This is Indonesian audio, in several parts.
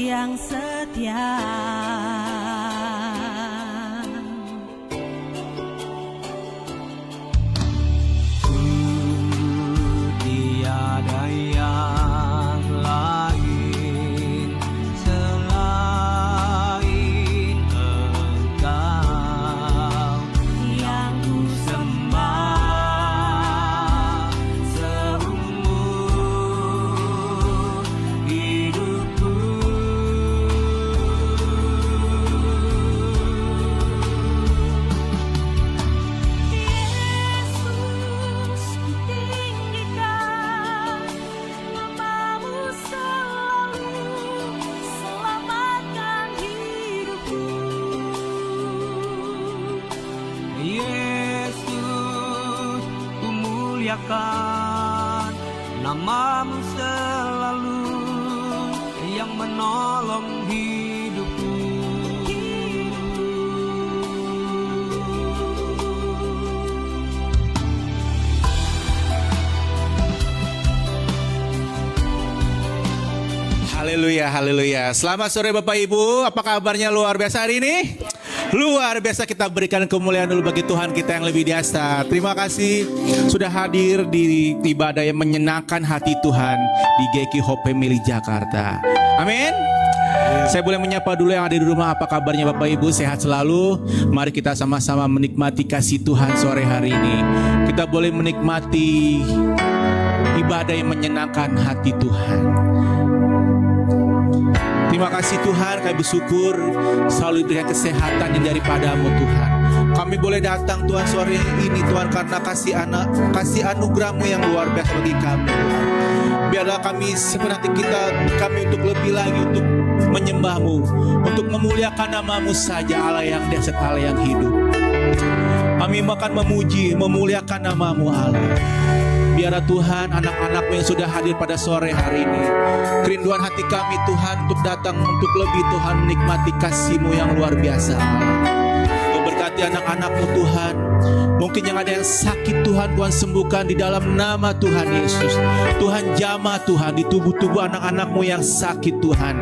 yang setia. Tiada yang lain selain Engkau Yang ku sembah seumur hidupku. Yesus, ku tinggikan namamu selalu, selamatkan hidupku. Yesus, ku muliakan namamu selalu yang menolong hidupku. Haleluya, haleluya. Selamat sore Bapak Ibu. Apa kabarnya luar biasa hari ini? Luar biasa, kita berikan kemuliaan dulu bagi Tuhan kita yang lebih biasa. Terima kasih sudah hadir di ibadah yang menyenangkan hati Tuhan di GK Hope Family Jakarta. Amin. Saya boleh menyapa dulu yang ada di rumah. Apa kabarnya Bapak Ibu? Sehat selalu. Mari kita sama-sama menikmati kasih Tuhan sore hari ini. Kita boleh menikmati ibadah yang menyenangkan hati Tuhan. Terima kasih Tuhan, kami bersyukur selalu diberikan kesehatan yang daripadamu Tuhan. Kami boleh datang Tuhan sore ini Tuhan karena kasih anugerah-Mu yang luar biasa bagi kami Tuhan. Biarlah kami seperti kami untuk lebih lagi untuk menyembah-Mu, untuk memuliakan nama-Mu saja, Allah yang dahsyat, Allah yang hidup. Kami akan memuji, memuliakan nama-Mu Allah. Biarlah Tuhan anak-anak-Mu yang sudah hadir pada sore hari ini, kerinduan hati kami Tuhan untuk datang untuk lebih Tuhan menikmati kasih-Mu yang luar biasa. Kau berkati anak-anak-Mu Tuhan. Mungkin yang ada yang sakit Tuhan sembuhkan di dalam nama Tuhan Yesus. Tuhan jamah Tuhan di tubuh-tubuh anak-anak-Mu yang sakit Tuhan.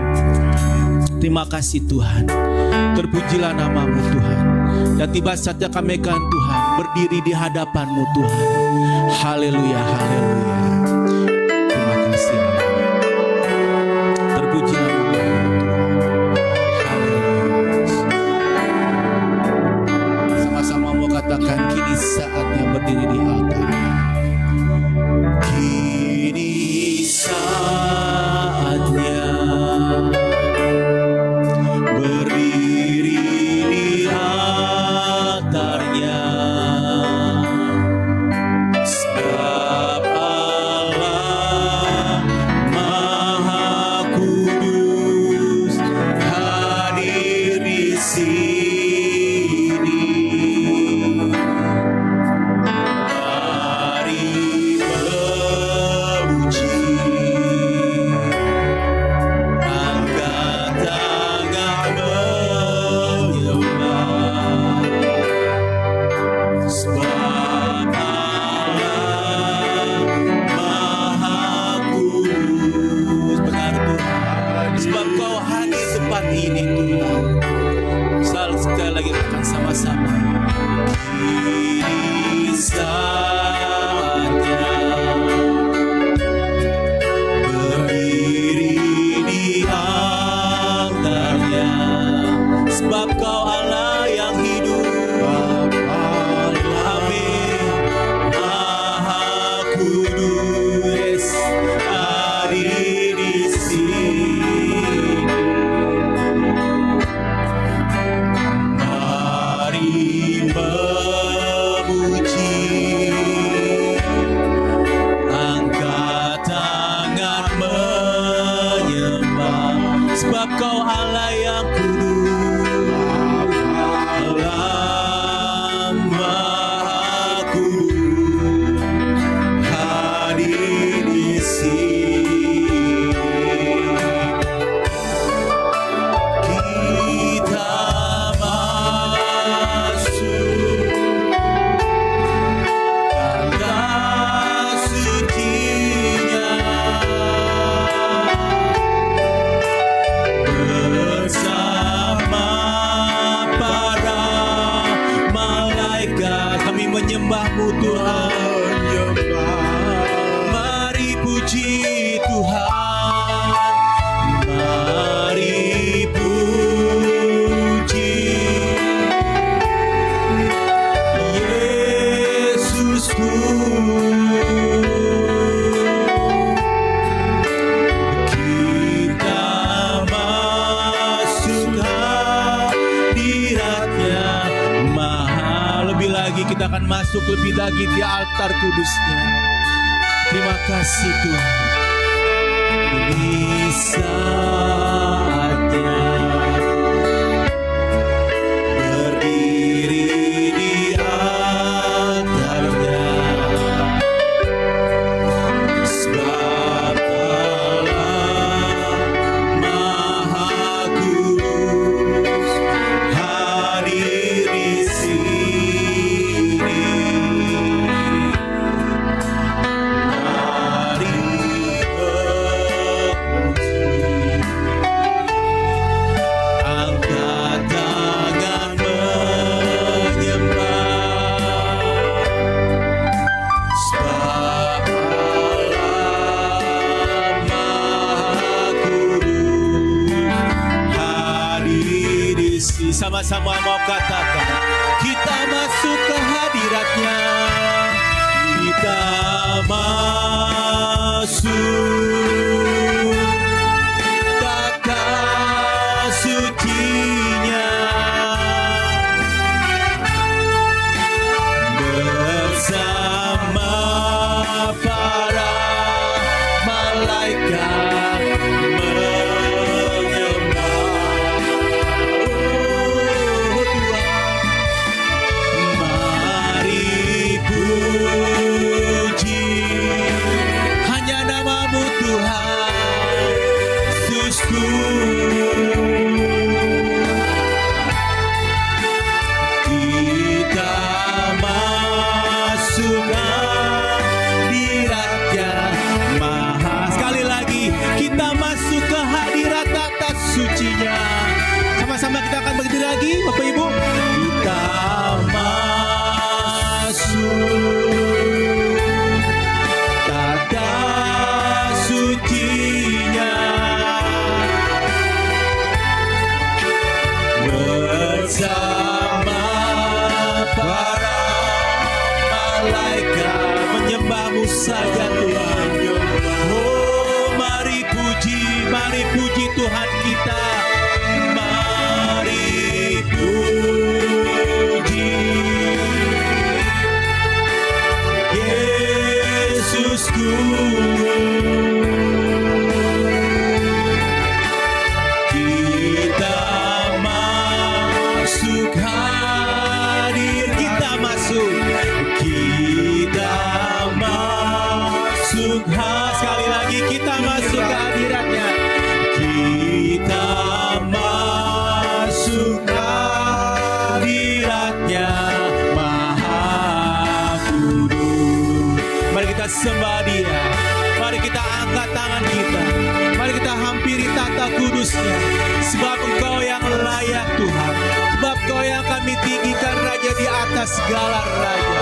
Terima kasih Tuhan. Terpujilah nama-Mu Tuhan. Dan tiba saatnya kami akan Tuhan berdiri di hadapan-Mu Tuhan. Haleluya, haleluya. Terima kasih Allah. Terpujilah nama-Mu Tuhan. Haleluya. Sama-sama mau katakan kini saatnya berdiri di altar. Kini saatnya berdiri di altarnya, sebab Allah Maha Kudus hadir di sini. Mari memuji, angkat tangan menyembah, sebab Allah Maha Kudus. Benar Tuhan, sebab Kau hadir tempat ini Tuhan. Selalu sekali lagi akan sama-sama. Kini saatnya berdiri di altarnya, sebab Kau Allah yang hidup. Amin. Maha Kudus hadir di sini. Mari memuji, angkat tangan menyembah, sebab Kau Allah yang kudus. Allah Maha Kudus hadir di sini. Kita masuk kata sucinya, masuk lebih lagi di altar kudusnya. Terima kasih Tuhan. Ini saatnya berdiri di altarnya, sebab Allah Maha Kudus hadir di sini. Mari memuji, angkat tangan menyembah, sebab Allah Maha Kudus hadir di sini. Sama-sama mau katakan, kita masuk ke hadiratnya, kita masuk kata sucinya, bersama para malaikat menyembah. Oh Tuhan, mari puji hanya namamu Tuhan Yesusku. Kita masuk hadiratnya Maha. Sekali lagi, kita masuk ke hadirat atas sucinya. Sama-sama kita akan berdiri lagi, Bapak Ibu. Kita masuk tata sucinya, bersama para malaikat menyembahmu saja Tuhan. Oh mari puji Tuhan kita. Mari puji Yesusku. Kita masuk hadir, kita masuk sekali lagi kita masuk ke hadiratnya. Kita masuk hadiratnya Maha Kudus. Mari kita sembah Dia. Mari kita angkat tangan kita. Mari kita hampiri tata kudusnya. Sebab Engkau yang layak Tuhan. Sebab Engkau yang kami tinggikan Raja di atas segala raja.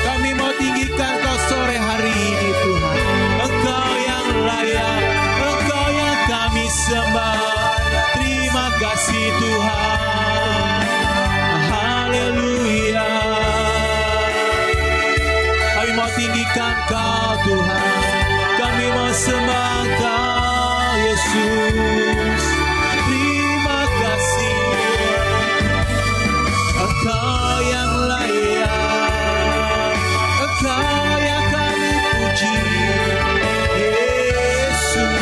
Kami mau tinggikan Kau sore hari ini Tuhan. Engkau yang layak, Engkau yang kami sembah. Terima kasih Tuhan. Haleluya. Kami mau tinggikan Kau Tuhan. Kami mau sembah Kau Yesus. Terima kasih. Engkau yang layak, Engkau yang kami puji, Yesus.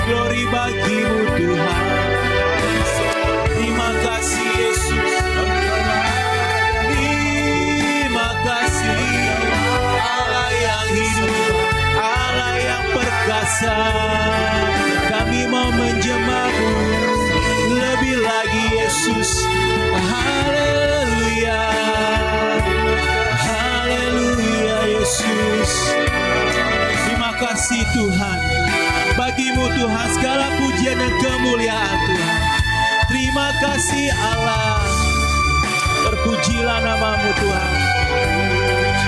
Glory bagimu Tuhan. Terima kasih Yesus. Terima kasih Allah yang hidup, Allah yang perkasa. Kami mau menjemamu lebih lagi Yesus. Haleluya. Haleluya Yesus. Terima kasih Tuhan. Bagimu Tuhan segala pujian dan kemuliaan Tuhan. Terima kasih Allah. Terpujilah namamu Tuhan.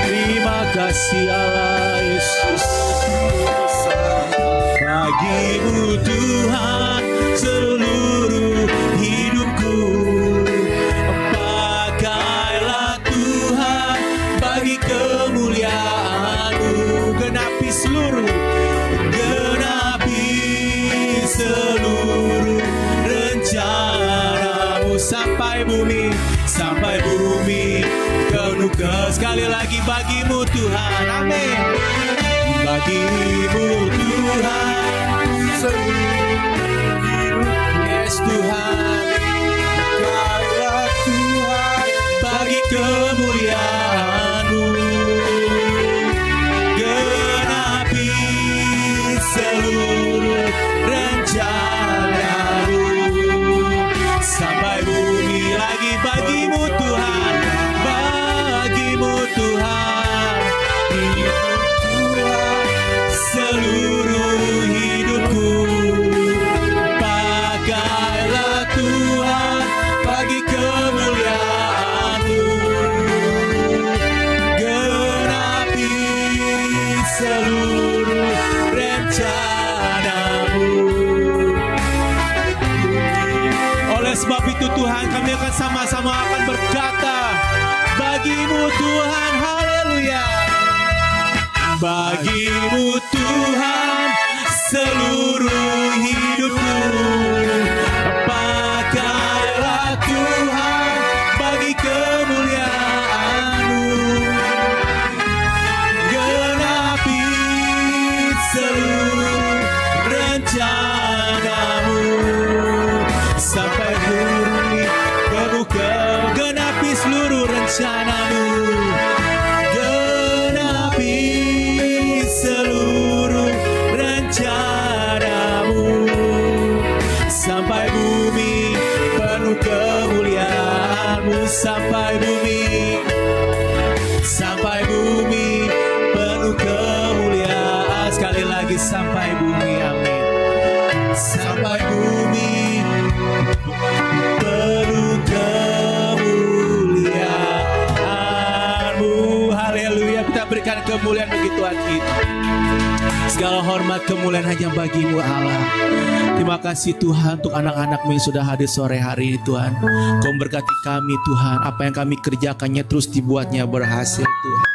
Terima kasih Allah Yesus. Bagimu Tuhan seluruh hidupku. Pakailah Tuhan bagi kemuliaan-Mu. Genapi seluruh rencana-Mu sampai bumi Sekali lagi bagimu Tuhan. Amin. Bagimu Tuhan. Yes Tuhan. Kaulah Tuhan. Bagi kemuliaan-Mu. Genapi seluruh rencana-Mu. Sampai bumi lagi bagimu Tuhan. Bagimu Tuhan. Seluruh hidupku. Pakailah Tuhan bagi kemuliaan-Mu. Genapi seluruh rencana-Mu. Oleh sebab itu Tuhan, kami akan sama-sama akan berkata, bagimu Tuhan, haleluya. Bagimu Tuhan seluruh hidupku. Pakailah Tuhan bagi kemuliaan-Mu. Genapi seluruh rencana-Mu. Sampai bumi kebuka. Genapi seluruh rencana-Mu. Genapi seluruh rencana-Mu. Sampai bumi penuh kemuliaan-Mu. Sampai bumi penuh kemuliaan. Sekali lagi sampai bumi, amin. Sampai bumi penuh kemuliaan-Mu. Haleluya. Kita berikan kemuliaan bagi Tuhan kita. Segala hormat kemuliaan hanya bagimu Allah. Terima kasih Tuhan untuk anak-anak-Mu yang sudah hadir sore hari ini Tuhan. Kau berkati kami Tuhan. Apa yang kami kerjakannya terus dibuatnya berhasil Tuhan.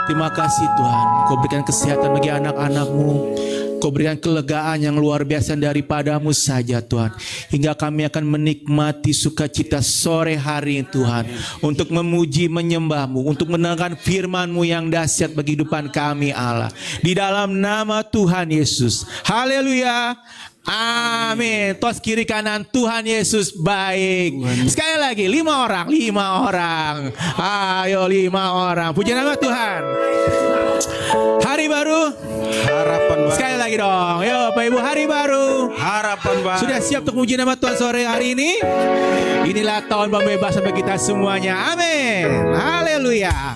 Terima kasih Tuhan. Kau berikan kesehatan bagi anak-anak-Mu. Kau berikan kelegaan yang luar biasa daripada-Mu saja Tuhan. Hingga kami akan menikmati sukacita sore hari Tuhan. Untuk memuji menyembah-Mu. Untuk mendengarkan firman-Mu yang dahsyat bagi kehidupan kami Allah. Di dalam nama Tuhan Yesus. Haleluya. Amin. Tos kiri kanan, Tuhan Yesus baik. Sekali lagi 5 orang. Ayo 5 orang. Puji nama Tuhan. Hari baru, Harapan baru. sekali lagi dong. Yo Bapak Ibu, hari baru. Harapan baru. Sudah siap untuk puji nama Tuhan sore hari ini? Inilah tahun pembebasan bagi kita semuanya. Amin. Haleluya.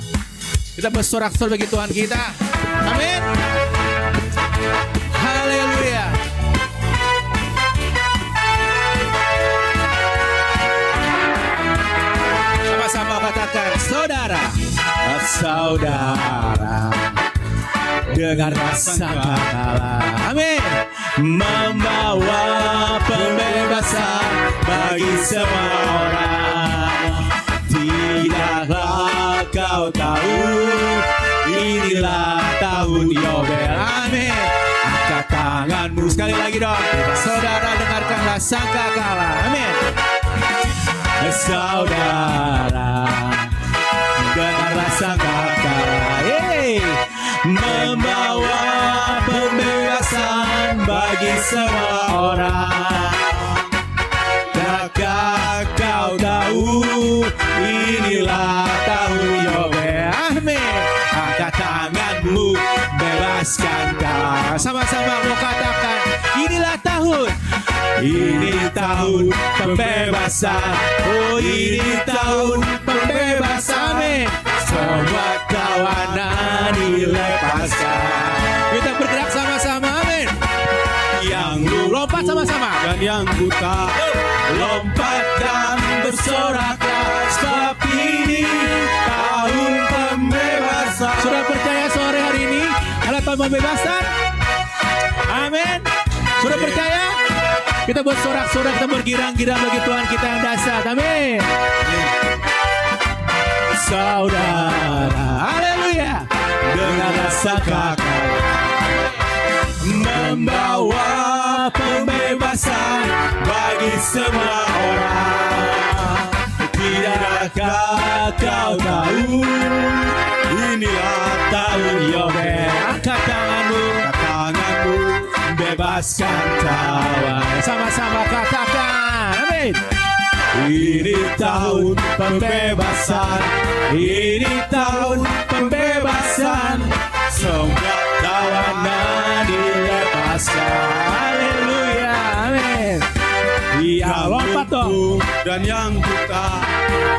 Kita bersorak-sorak bagi Tuhan kita. Amin. Haleluya. Sama-sama katakan, saudara, dengan rasa kalah. Amin. Membawa pembebasan bagi semua orang. Tidaklah kau tahu, inilah tahun Yobel. Amin. Angkat tanganmu sekali lagi dong. Saudara, dengarkanlah sangkakala. Amin. Saudara, dengarlah sangkakala. Membawa pembebasan bagi semua orang. Takkan kau tahu, inilah tahun Yobel. Amin. Angkat tanganmu, bebaskan kau. Sama-sama mau katakan, inilah tahun. Ini tahun pembebasan. Oh, ini tahun pembebasan. Amin. Semua tawanan dilepaskan. Kita bergerak sama-sama. Amin. Yang lu lompat sama-sama. Dan yang buta Lompat dan bersoraklah, sebab ini tahun pembebasan. Sudah percaya sore hari ini adalah tahun pembebasan? Amin. Sudah percaya? Kita buat sorak-sorak, kita bergirang-girang bagi Tuhan kita yang dahsyat. Amin. Saudara, haleluya, dengan rasa kakak membawa pembebasan bagi semua orang. Tidak Tahukah kau tahu, inilah tahun Yobel. Angkat tanganmu, Bebaskan tawan. sama-sama katakan, amin. Ini tahun pembebasan, ini tahun pembebasan. Semua tawanan dilepaskan. Haleluya, amin. Yang lompat dong. lumpuh dan yang buta,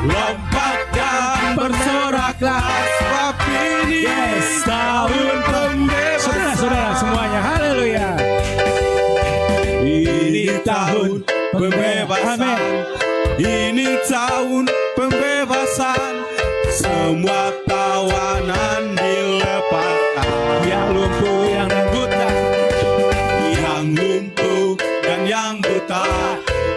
lompat dan bersoraklah. Sebab ini tahun pembebasan. Saudara-saudara semuanya, haleluya. Ini tahun pembebasan. Amin. Ini tahun pembebasan. Semua tawanan dilepaskan. Yang lumpuh, yang buta, Yang lumpuh dan yang buta,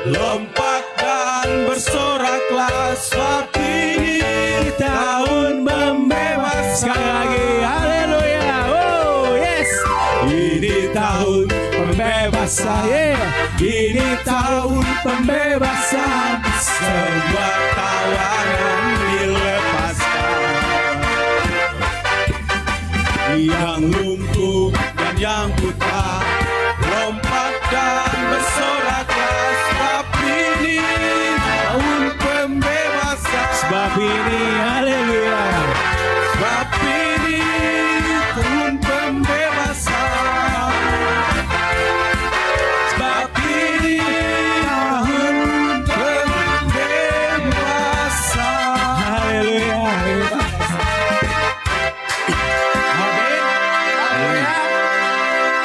lompat dan bersoraklah. Sebab ini tahun pembebasan. sekali lagi, haleluya. Oh, yes. Ini tahun pembebasan. Yeah. Ini tahun pembebasan. Semua tawanan dilepaskan. Yang lumpuh dan yang buta, lompat dan bersoraklah. Sebab ini tahun pembebasan. Sebab ini, haleluya. Sebab ini tahun pembebasan. Sebab ini tahun pembebasan. Haleluya.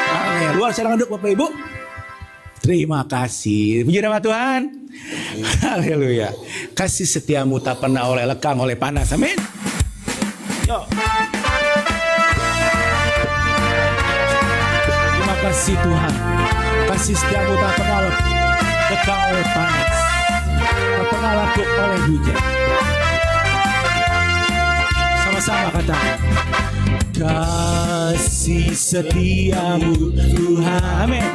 Amin. Luar silakan duduk Bapak Ibu. Terima kasih. Puji nama Tuhan. Haleluya. Kasih setiamu tak pernah oleh lekang oleh panas. Amin. Yo. Terima kasih Tuhan. Kasih setiamu tak pernah lekang oleh panas. Tak pernah lapuk oleh hujan. Sama-sama katakan. Kasih setiamu Tuhan. Amin.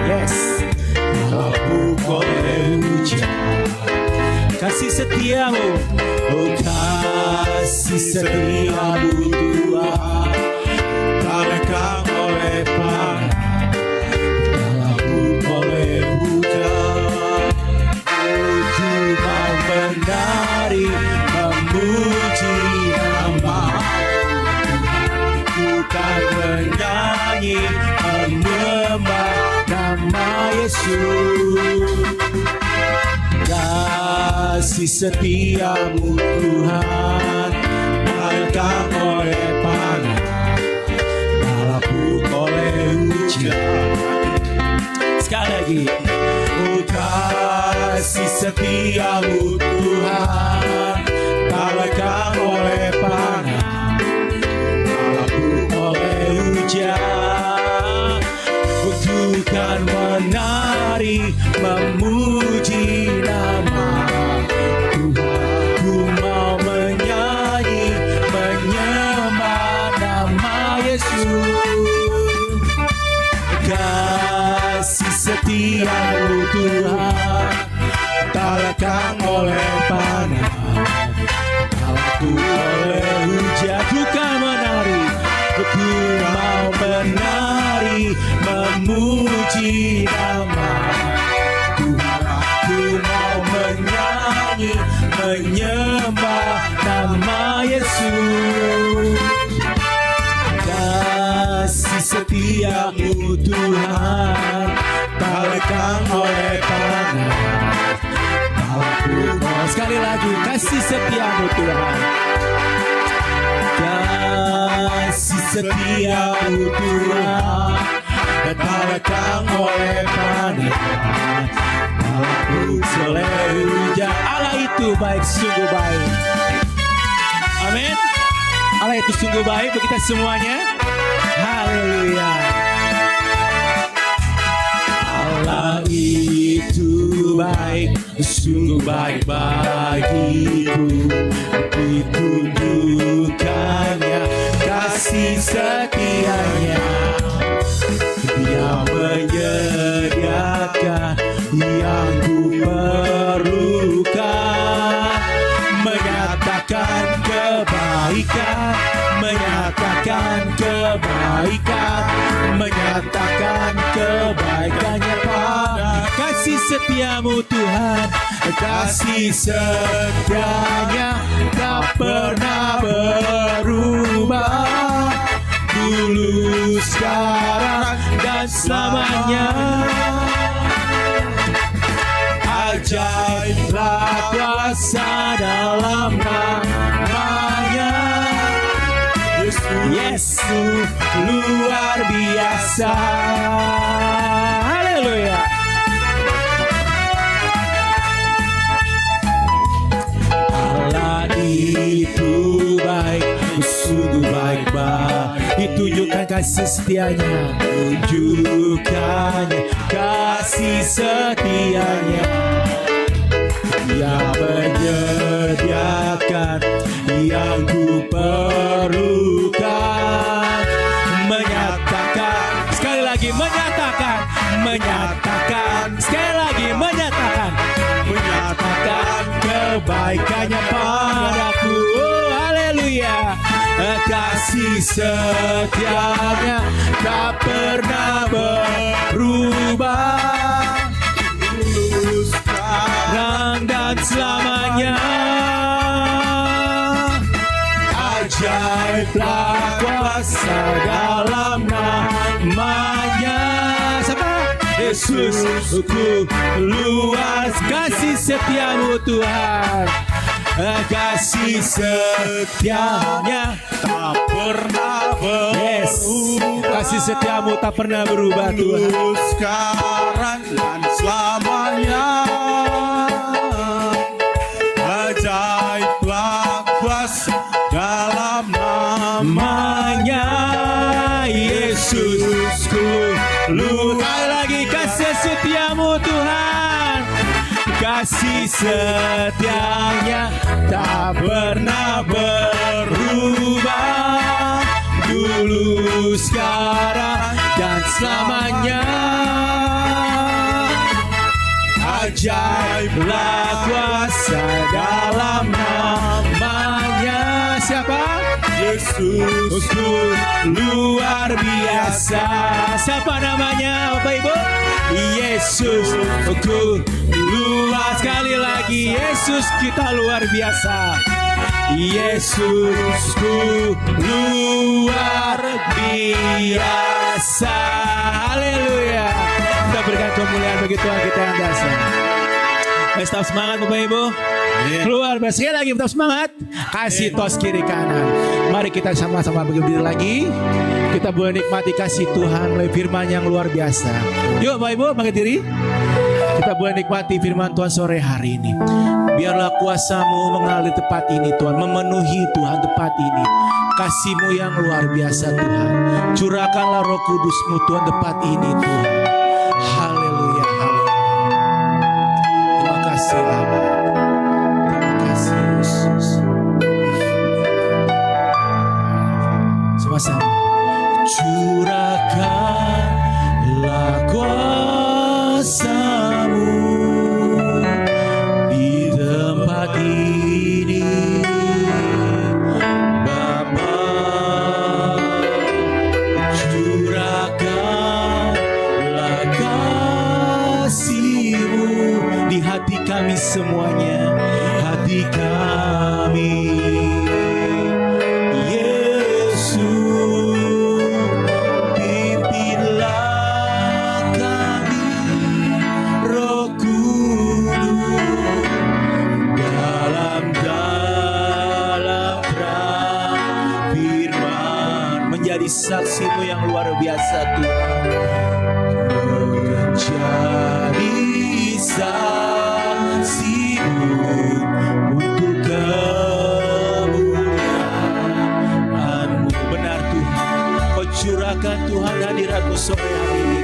Yes. Lapuk oleh hujan. Kasih setiamu, oh kasih setiamu Tuhan, Tak lekang oleh panas, lapuk oleh hujan. cuma menari memuji nama, bukan menyanyi menyembah nama Yesus. Kasih setiamu Tuhan, Lekang oleh panas, lapuk oleh hujan. sekali lagi. Oh kasih setiamu Tuhan, tak lekang oleh panas, lapuk oleh hujan. Bukan menari memuji nama Tuhan, ku mau menyanyi menyembah nama Yesus. Kasih setiamu Tuhan, tak lekang oleh panas, tak lapuk oleh hujan. Bukan menari, ku mau menari memuji nama Tuhan, ku mau menyanyi menyembah nama Yesus. Kasih setiamu Tuhan, tak lekang oleh panas, tak lapuk. Sekali lagi, kasih setiamu Tuhan. Kasih setiamu Tuhan, tak lekang oleh panas, tak lapuk oleh hujan. Allah itu baik, sungguh baik. Amin. Allah itu sungguh baik bagi kita semuanya. Haleluya. Allah itu baik, sungguh baik bagiku. Ditunjukkannya kasih setianya. Dia menyediakan yang ku perlu. kebaikannya pada kasih setiamu Tuhan, kasih setianya tak pernah berubah, dulu sekarang dan selamanya. Ajaiblah kuasa dalam namanya, Yesus luar biasa. Haleluya. Allah itu baik, sungguh baik, ditunjukkan kasih setianya, tunjukkannya kasih setianya, yang menyediakan yang ku perlukan, menyatakan sekali lagi, menyatakan sekali lagi, menyatakan kebaikannya padaku. Oh, haleluya. Kasih setianya tak pernah berubah, sekarang dan selamanya. Ajaiblah kuasa dalam namanya. Siapa? Yesus, ku luas kasih setiamu Tuhan, kasih setianya tak pernah berubah. Yes, kasih setiamu tak pernah berubah Tuhan, sekarang dan selamanya. Ajaiblah kuasa dalam namanya. Yesus, ku luar lagi kasih setiamu Tuhan, kasih setianya tak pernah berubah, dulu sekarang dan selamanya. Ajaiblah kuasa dalam namanya. Siapa? Yesus, luar biasa. Siapa namanya Bapak Ibu? Yesus, luar. Sekali lagi, Yesus kita luar biasa. Yesus, luar biasa. Haleluya. Kita berikan kemuliaan bagi Tuhan kita yang biasa. Mari tetap semangat Bapak Ibu. Keluar sekali lagi, tetap semangat. Kasih tos kiri kanan. Mari kita sama-sama berdiri lagi. Kita boleh nikmati kasih Tuhan melalui firman yang luar biasa. Yuk Bapak Ibu, bangkit diri. Kita boleh nikmati firman Tuhan sore hari ini. Biarlah kuasa-Mu mengalir tempat ini Tuhan, memenuhi Tuhan tempat ini. Kasih-Mu yang luar biasa Tuhan. Curahkanlah Roh Kudus-Mu Tuhan tempat ini Tuhan. Haleluya, haleluya. Terima kasih Bapa. Terima kasih Yesus. Sama-sama. Curahkanlah kuasa-Mu di tempat ini Bapa. Curahkanlah kasih-Mu di hati kami semuanya, hati kami. Saksi-Mu yang luar biasa Tuhan, menjadi saksi-Mu untuk kemuliaan-Mu. Benar Tuhan, Kau curahkan Tuhan hadirat-Mu sore hari ini.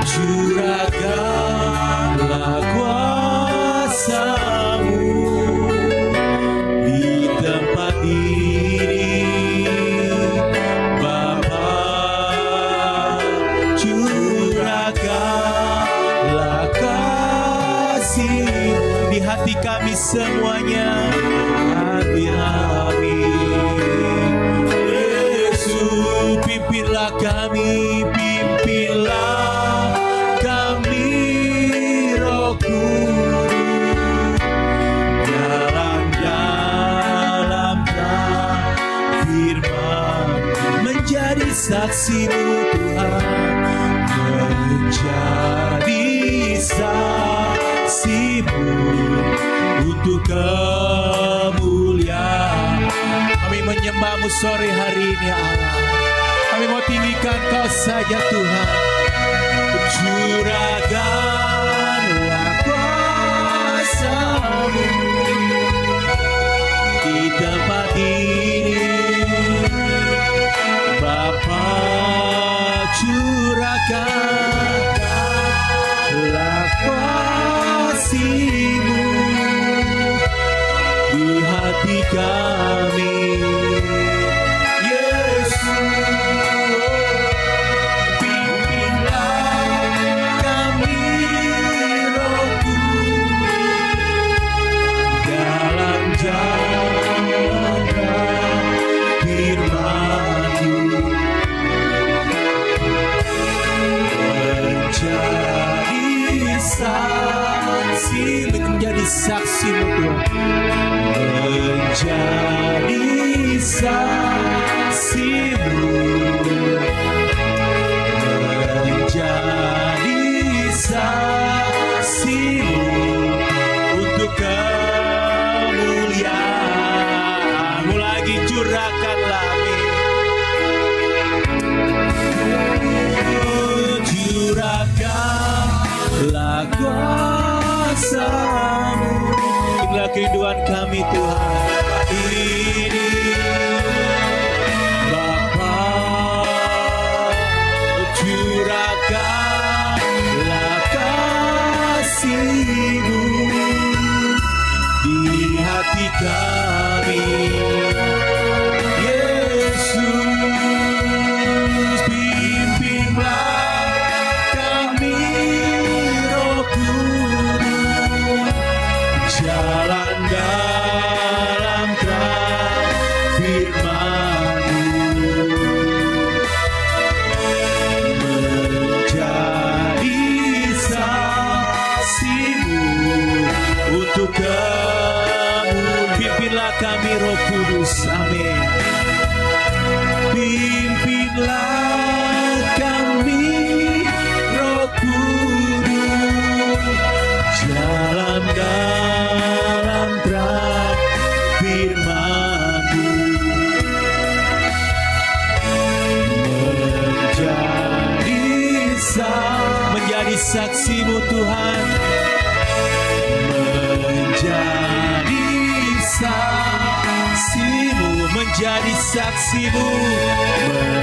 Curahkanlah kuasa-Mu di tempat ini di hati kami semuanya, hati kami. Yesus pimpinlah kami, pimpin saksimu Tuhan, menjadi saksimu untuk kemuliaan. Kami menyembah-Mu sore hari ini ya Allah. Kami mau tinggikan Kau saja Tuhan. Curahkanlah kuasa-Mu di tempat ini, Bapa. Curahkanlah kasih-Mu di hati kami, Yesus. Pimpinlah kami, Roh Kudus, dalam jalan firman-Mu, menjadi saksi, menjadi saksi-Mu Tuhan, menjadi saksi-Mu, menjadi saksi-Mu untuk kemuliaan-Mu. Lagi curahkanlah curahkanlah kuasa-Mu. Inilah kerinduan kami Tuhan ini, Bapa. Curahkanlah kasih-Mu di hati kami, Yesus. Pimpinlah kami, Roh Kudus, jalan dalam terang firman-Mu, menjadi saksi-Mu untuk kemuliaan. Pimpinlah kami, Roh Kudus, amin. Pimpinlah kami, Roh Kudus, jalan dalam terang firman-Mu, menjadi saksi-Mu Tuhan, menjadi saksi-Mu, menjadi saksi-Mu,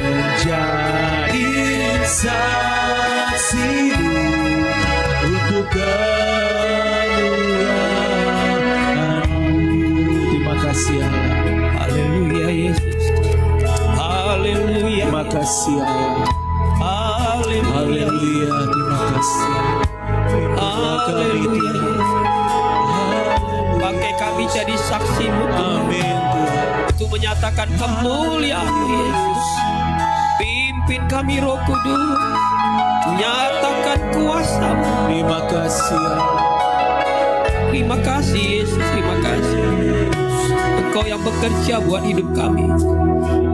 menjadi saksi-Mu untuk kemuliaan-Mu. Terima kasih Allah. Haleluya Yesus. Haleluya. Terima kasih Allah. Haleluya. Haleluya. Terima kasih. Haleluya. Pakai kami jadi saksi-Mu Tuhan, Amin Tuhan. untuk menyatakan kemuliaan-Mu Yesus. Pimpin kami Roh Kudus, nyatakan kuasa-Mu. Terima kasih Allah. Terima kasih Yesus, terima kasih. Engkau yang bekerja buat hidup kami.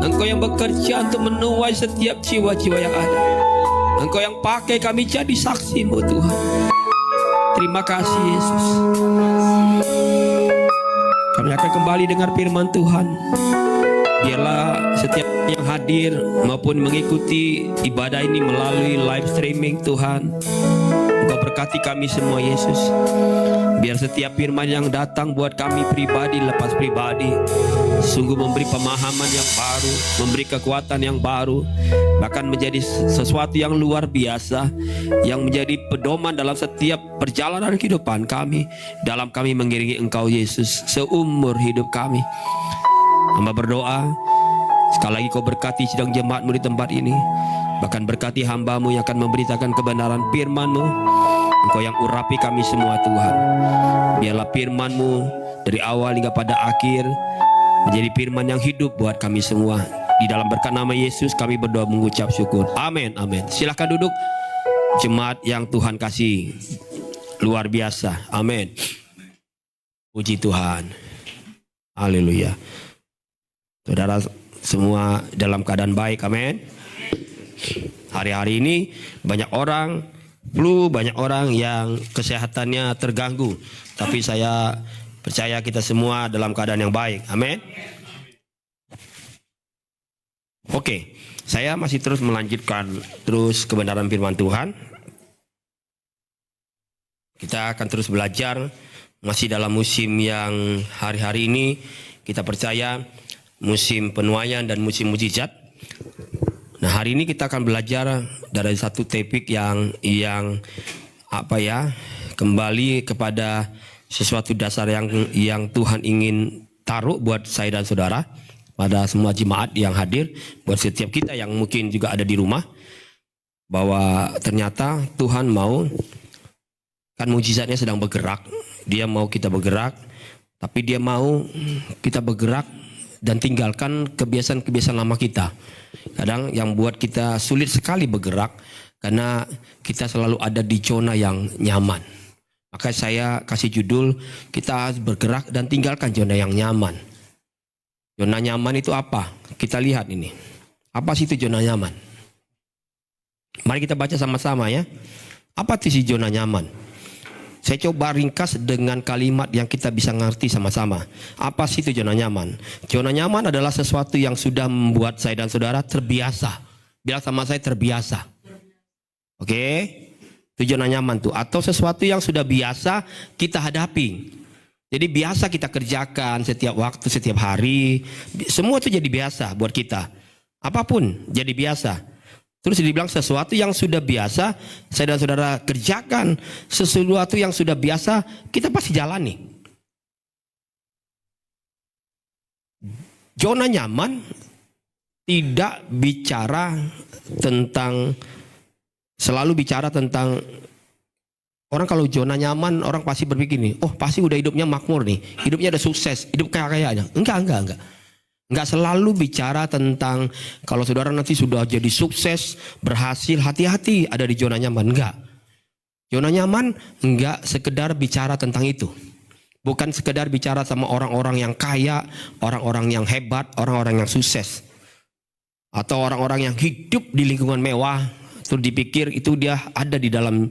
Engkau yang bekerja untuk menuai setiap jiwa-jiwa yang ada. Engkau yang pakai kami jadi saksi-Mu Tuhan. Terima kasih Yesus. Kami akan kembali dengar firman Tuhan. Biarlah setiap yang hadir maupun mengikuti ibadah ini melalui live streaming Tuhan, Engkau berkati kami semua Yesus. Biar setiap firman yang datang buat kami pribadi lepas pribadi sungguh memberi pemahaman yang baru, memberi kekuatan yang baru, bahkan menjadi sesuatu yang luar biasa, yang menjadi pedoman dalam setiap perjalanan kehidupan kami, dalam kami mengiringi Engkau Yesus seumur hidup kami. Hamba berdoa sekali lagi Kau berkati sidang jemaat-Mu di tempat ini, bahkan berkati hamba-Mu yang akan memberitakan kebenaran firman-Mu. Engkau yang urapi kami semua Tuhan. Biarlah firman-Mu dari awal hingga pada akhir menjadi firman yang hidup buat kami semua. Di dalam berkat nama Yesus kami berdoa mengucap syukur. Amin, amin. Silahkan duduk jemaat yang Tuhan kasih. Luar biasa. Amin. Puji Tuhan. Haleluya. Saudara semua dalam keadaan baik. Amin. Hari-hari ini banyak orang flu, banyak orang yang kesehatannya terganggu. Tapi saya percaya kita semua dalam keadaan yang baik. Amin. Oke, saya masih terus melanjutkan terus kebenaran firman Tuhan. Kita akan terus belajar masih dalam musim yang hari-hari ini kita percaya musim penuaian dan musim mujizat. Nah, hari ini kita akan belajar dari satu topik yang kembali kepada sesuatu dasar yang Tuhan ingin taruh buat saya dan saudara, pada semua jemaat yang hadir, buat setiap kita yang mungkin juga ada di rumah, bahwa ternyata Tuhan mau, kan mujizatnya sedang bergerak, dia mau kita bergerak, tapi dia mau kita bergerak dan tinggalkan kebiasaan-kebiasaan lama kita. Kadang yang buat kita sulit sekali bergerak karena kita selalu ada di zona yang nyaman. Maka saya kasih judul, kita harus bergerak dan tinggalkan zona yang nyaman. Zona nyaman itu apa? Kita lihat ini. Apa sih itu zona nyaman? Mari kita baca sama-sama ya. Apa sih zona nyaman? Saya coba ringkas dengan kalimat yang kita bisa ngerti sama-sama. Apa sih itu zona nyaman? Zona nyaman adalah sesuatu yang sudah membuat saya dan saudara terbiasa. Bilang sama saya, terbiasa. Oke? Itu zona nyaman tuh. Atau sesuatu yang sudah biasa kita hadapi. Jadi biasa kita kerjakan setiap waktu, setiap hari. Semua itu jadi biasa buat kita. Apapun jadi biasa. Terus dibilang sesuatu yang sudah biasa saya dan saudara kerjakan, sesuatu yang sudah biasa kita pasti jalani. Zona nyaman tidak bicara tentang, selalu bicara tentang, orang kalau zona nyaman orang pasti berpikir nih, oh pasti udah hidupnya makmur nih, hidupnya udah sukses, hidup kaya aja. Enggak. Enggak selalu bicara tentang kalau saudara nanti sudah jadi sukses, berhasil, hati-hati ada di zona nyaman. Enggak. Zona nyaman enggak sekedar bicara tentang itu. Bukan sekedar bicara sama orang-orang yang kaya, orang-orang yang hebat, orang-orang yang sukses. Atau orang-orang yang hidup di lingkungan mewah, terus dipikir itu dia ada di dalam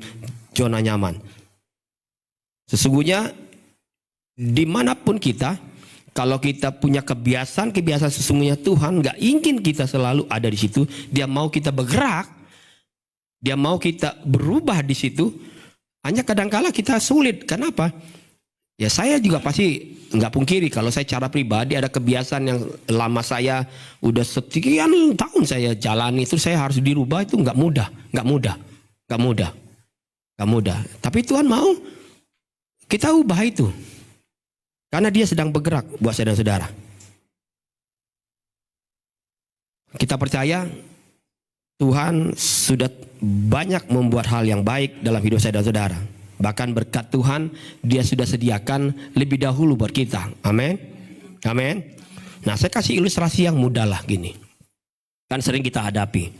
zona nyaman. Sesungguhnya dimanapun kita, kalau kita punya kebiasaan sesungguhnya Tuhan nggak ingin kita selalu ada di situ. Dia mau kita bergerak, dia mau kita berubah di situ. Hanya kadangkala kita sulit. Kenapa? Ya saya juga pasti nggak pungkiri kalau saya cara pribadi ada kebiasaan yang lama saya udah sekian tahun saya jalani itu saya harus dirubah, itu nggak mudah. Tapi Tuhan mau kita ubah itu. Karena dia sedang bergerak buat saya dan saudara. Kita percaya Tuhan sudah banyak membuat hal yang baik dalam hidup saya dan saudara. Bahkan berkat Tuhan dia sudah sediakan lebih dahulu buat kita. Amin. Amin. Nah, saya kasih ilustrasi yang mudah lah gini. Kan sering kita hadapi.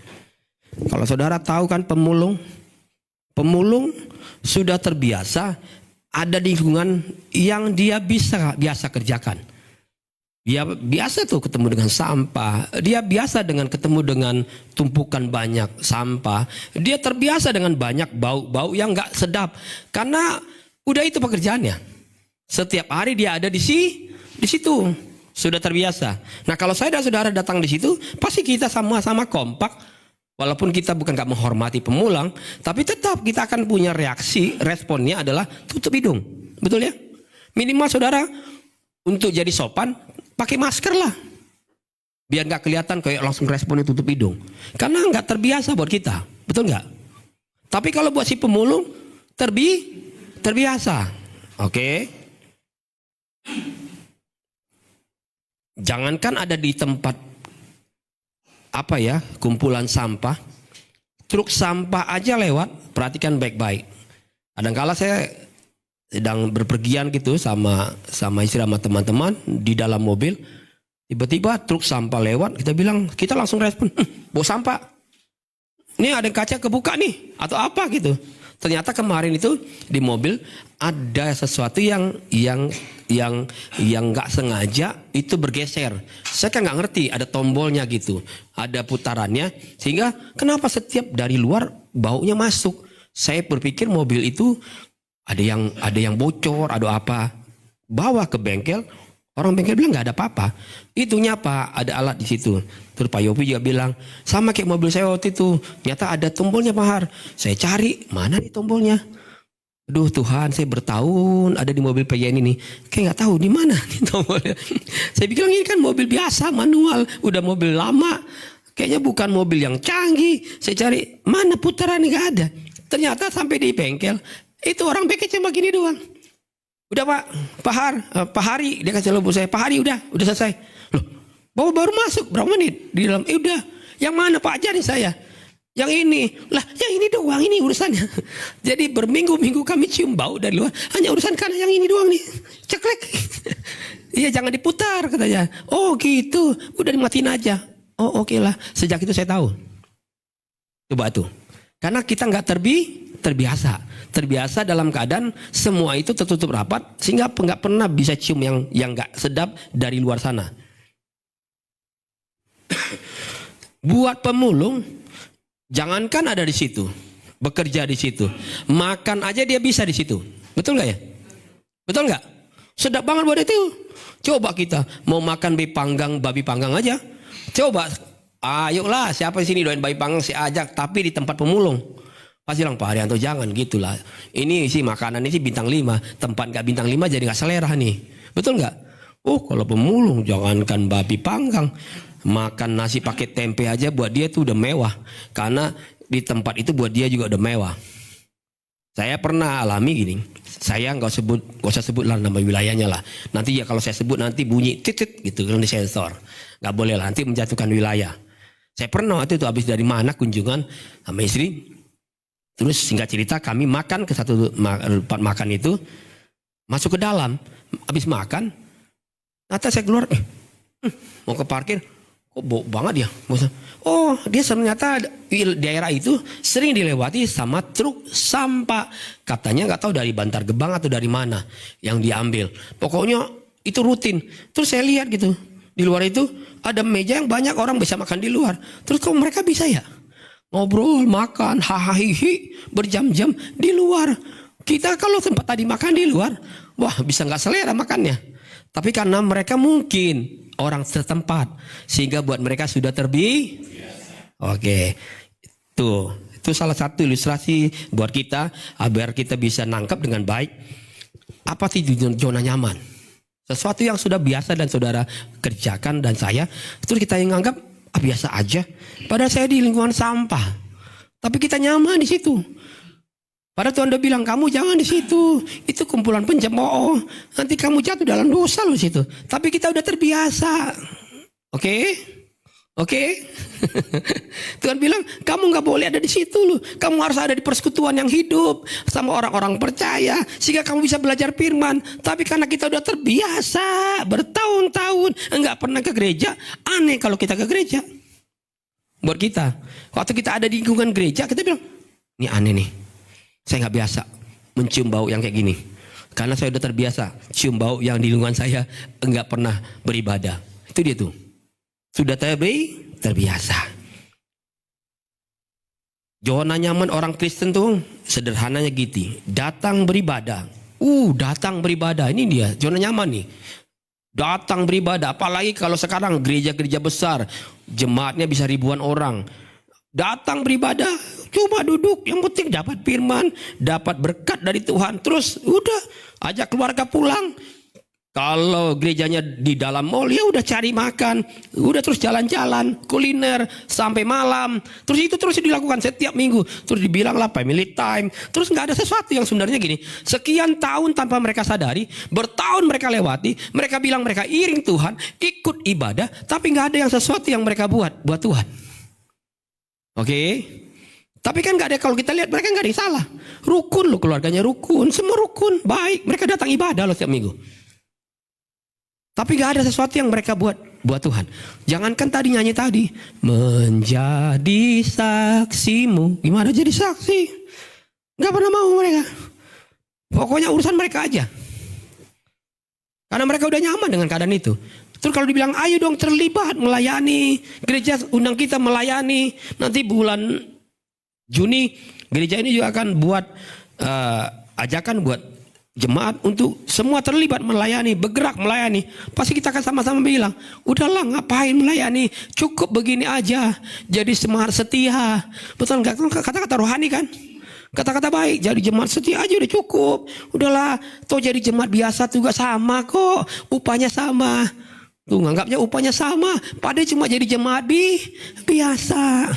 Kalau saudara tahu kan pemulung sudah terbiasa ada di lingkungan yang dia biasa kerjakan. Dia biasa tuh ketemu dengan sampah. Dia biasa dengan ketemu dengan tumpukan banyak sampah. Dia terbiasa dengan banyak bau-bau yang gak sedap. Karena udah itu pekerjaannya. Setiap hari dia ada di situ. Sudah terbiasa. Nah, kalau saya dan saudara datang di situ, pasti kita sama-sama kompak. Walaupun kita bukan gak menghormati pemulang, tapi tetap kita akan punya responnya adalah tutup hidung. Betul ya? Minimal saudara untuk jadi sopan, pakai masker lah. Biar gak kelihatan kayak langsung responnya tutup hidung. Karena gak terbiasa buat kita. Betul gak? Tapi kalau buat si pemulung, terbiasa. Oke? Jangankan ada di tempat kumpulan sampah, truk sampah aja lewat, perhatikan baik-baik. Kadang-kala saya sedang berpergian gitu sama istri sama teman-teman di dalam mobil, tiba-tiba truk sampah lewat, kita langsung respon, bawa sampah. Ini ada kaca kebuka nih atau apa gitu. Ternyata kemarin itu di mobil ada sesuatu yang nggak sengaja itu bergeser. Saya kan nggak ngerti, ada tombolnya gitu, ada putarannya, sehingga kenapa setiap dari luar baunya masuk. Saya berpikir mobil itu ada yang bocor, ada apa. Bawa ke bengkel, orang bengkel bilang nggak ada apa-apa. Itunya apa? Ada alat di situ. Terus Pak Yopi juga bilang sama kayak mobil saya waktu itu. Ternyata ada tombolnya Pak Har. Saya cari mana nih tombolnya. Aduh Tuhan, saya bertahun ada di mobil PYN ini, kayak nggak tahu di mana nih tombolnya. Saya bilang ini kan mobil biasa manual, udah mobil lama, kayaknya bukan mobil yang canggih. Saya cari mana putaran nggak ada. Ternyata sampai di bengkel itu orang bengkel cuma gini doang. Udah Pak Hari, dia kasih lobo saya, Pak Hari udah selesai. Loh, baru masuk berapa menit di dalam? Udah, yang mana Pak ajarin saya? Yang ini, lah yang ini doang, ini urusannya. Jadi berminggu-minggu kami cium bau dari luar, hanya urusan karena yang ini doang nih, ceklek. Iya jangan diputar katanya. Oh gitu, udah dimatiin aja. Oh oke lah, sejak itu saya tahu. Coba tuh, karena kita nggak terbiasa dalam keadaan semua itu tertutup rapat, sehingga nggak pernah bisa cium yang nggak sedap dari luar sana. Buat pemulung, jangankan ada di situ, bekerja di situ, makan aja dia bisa di situ. Betul nggak ya? Betul nggak? Sedap banget buat itu. Coba kita mau makan babi panggang aja. Coba, ayolah siapa di sini doain babi panggang saya ajak, tapi di tempat pemulung. Pasti bilang Pak Haryanto jangan gitulah. Ini sih makanan ini sih bintang 5, tempat nggak bintang 5 jadi nggak selera nih. Betul nggak? Oh kalau pemulung jangankan babi panggang, makan nasi pakai tempe aja buat dia tuh udah mewah. Karena di tempat itu buat dia juga udah mewah. Saya pernah alami gini. Saya nggak usah sebut lah nama wilayahnya lah. Nanti ya kalau saya sebut nanti bunyi titit gitu kan di sensor. Nggak boleh lah, nanti menjatuhkan wilayah. Saya pernah waktu itu habis dari mana kunjungan sama istri. Terus singkat cerita kami makan ke satu tempat makan itu, masuk ke dalam, habis makan, ternyata saya keluar, mau ke parkir, kok bau banget ya? Oh dia ternyata daerah itu sering dilewati sama truk sampah, katanya nggak tahu dari Bantar Gebang atau dari mana yang diambil. Pokoknya itu rutin. Terus saya lihat gitu, di luar itu ada meja yang banyak orang bisa makan di luar. Terus kok mereka bisa ya? Ngobrol, makan, hahaha, berjam-jam di luar. Kita kalau tempat tadi makan di luar, wah bisa nggak selera makannya. Tapi karena mereka mungkin orang setempat, sehingga buat mereka sudah terbiasa. Oke, itu salah satu ilustrasi buat kita agar kita bisa nangkap dengan baik apa sih zona nyaman. Sesuatu yang sudah biasa dan saudara kerjakan dan saya, terus kita yang anggap biasa aja. Padahal saya di lingkungan sampah, tapi kita nyaman di situ. Padahal Tuhan udah bilang kamu jangan di situ, itu kumpulan pencemooh, nanti kamu jatuh dalam dosa loh situ. Tapi kita udah terbiasa. Oke? Tuhan bilang kamu nggak boleh ada di situ loh. Kamu harus ada di persekutuan yang hidup sama orang-orang percaya, sehingga kamu bisa belajar firman. Tapi karena kita udah terbiasa bertahun-tahun nggak pernah ke gereja, aneh kalau kita ke gereja. Buat kita, waktu kita ada di lingkungan gereja, kita bilang ini aneh nih. Saya nggak biasa mencium bau yang kayak gini. Karena saya udah terbiasa cium bau yang di lingkungan saya nggak pernah beribadah. Itu dia tuh. Sudah terbiasa. Zona nyaman orang Kristen tuh sederhananya gitu. Datang beribadah. Datang beribadah. Ini dia zona nyaman nih. Datang beribadah. Apalagi kalau sekarang gereja-gereja besar. Jemaatnya bisa ribuan orang. Datang beribadah. Cuma duduk. Yang penting dapat firman. Dapat berkat dari Tuhan. Terus udah ajak keluarga pulang. Kalau gerejanya di dalam mall, ya udah cari makan, udah terus jalan-jalan, kuliner sampai malam. Terus itu terus dilakukan setiap minggu. Terus dibilang lah family time. Terus nggak ada sesuatu yang sebenarnya gini. Sekian tahun tanpa mereka sadari, bertahun mereka lewati, mereka bilang mereka iring Tuhan, ikut ibadah, tapi nggak ada yang sesuatu yang mereka buat Tuhan. Oke? Tapi kan nggak ada, kalau kita lihat mereka nggak ada yang salah. Rukun loh, keluarganya rukun, semua rukun, baik. Mereka datang ibadah loh setiap minggu. Tapi gak ada sesuatu yang mereka buat Tuhan. Jangankan tadi nyanyi tadi. Menjadi saksimu. Gimana jadi saksi? Nggak pernah mau mereka. Pokoknya urusan mereka aja. Karena mereka udah nyaman dengan keadaan itu. Terus kalau dibilang ayo dong terlibat melayani, gereja undang kita melayani. Nanti bulan Juni gereja ini juga akan buat ajakan buat jemaat untuk semua terlibat melayani, bergerak melayani. Pasti kita akan sama-sama bilang, udahlah ngapain melayani, cukup begini aja. Jadi semangat setia. Betul nggak? Kata-kata rohani kan? Kata-kata baik, jadi jemaat setia aja udah cukup. Udahlah, toh jadi jemaat biasa juga sama kok, upahnya sama. Tuh nganggapnya upahnya sama, padahal cuma jadi jemaat biasa.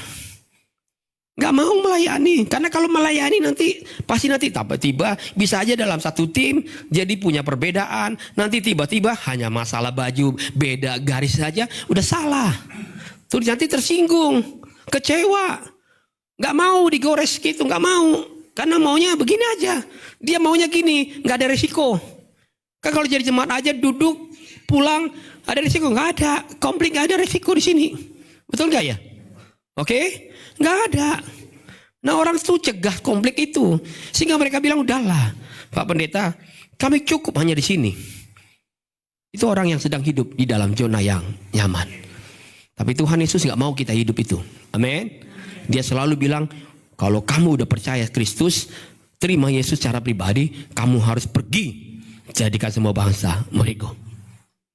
Gak mau melayani, karena kalau melayani nanti pasti nanti tiba-tiba bisa aja dalam satu tim jadi punya perbedaan. Nanti tiba-tiba hanya masalah baju beda garis saja udah salah. Tuh nanti tersinggung, kecewa. Gak mau digores gitu, gak mau. Karena maunya begini aja. Dia maunya gini, gak ada resiko. Kan kalau jadi jemaat aja duduk, pulang, ada resiko? Gak ada. Konflik gak ada resiko di sini. Betul gak ya? Oke? Gak ada. Nah orang itu cegah konflik itu. Sehingga mereka bilang, udahlah Pak Pendeta, kami cukup hanya di sini. Itu orang yang sedang hidup di dalam zona yang nyaman. Tapi Tuhan Yesus gak mau kita hidup itu. Amin. Dia selalu bilang, kalau kamu udah percaya Kristus, terima Yesus secara pribadi, kamu harus pergi jadikan semua bangsa muridku.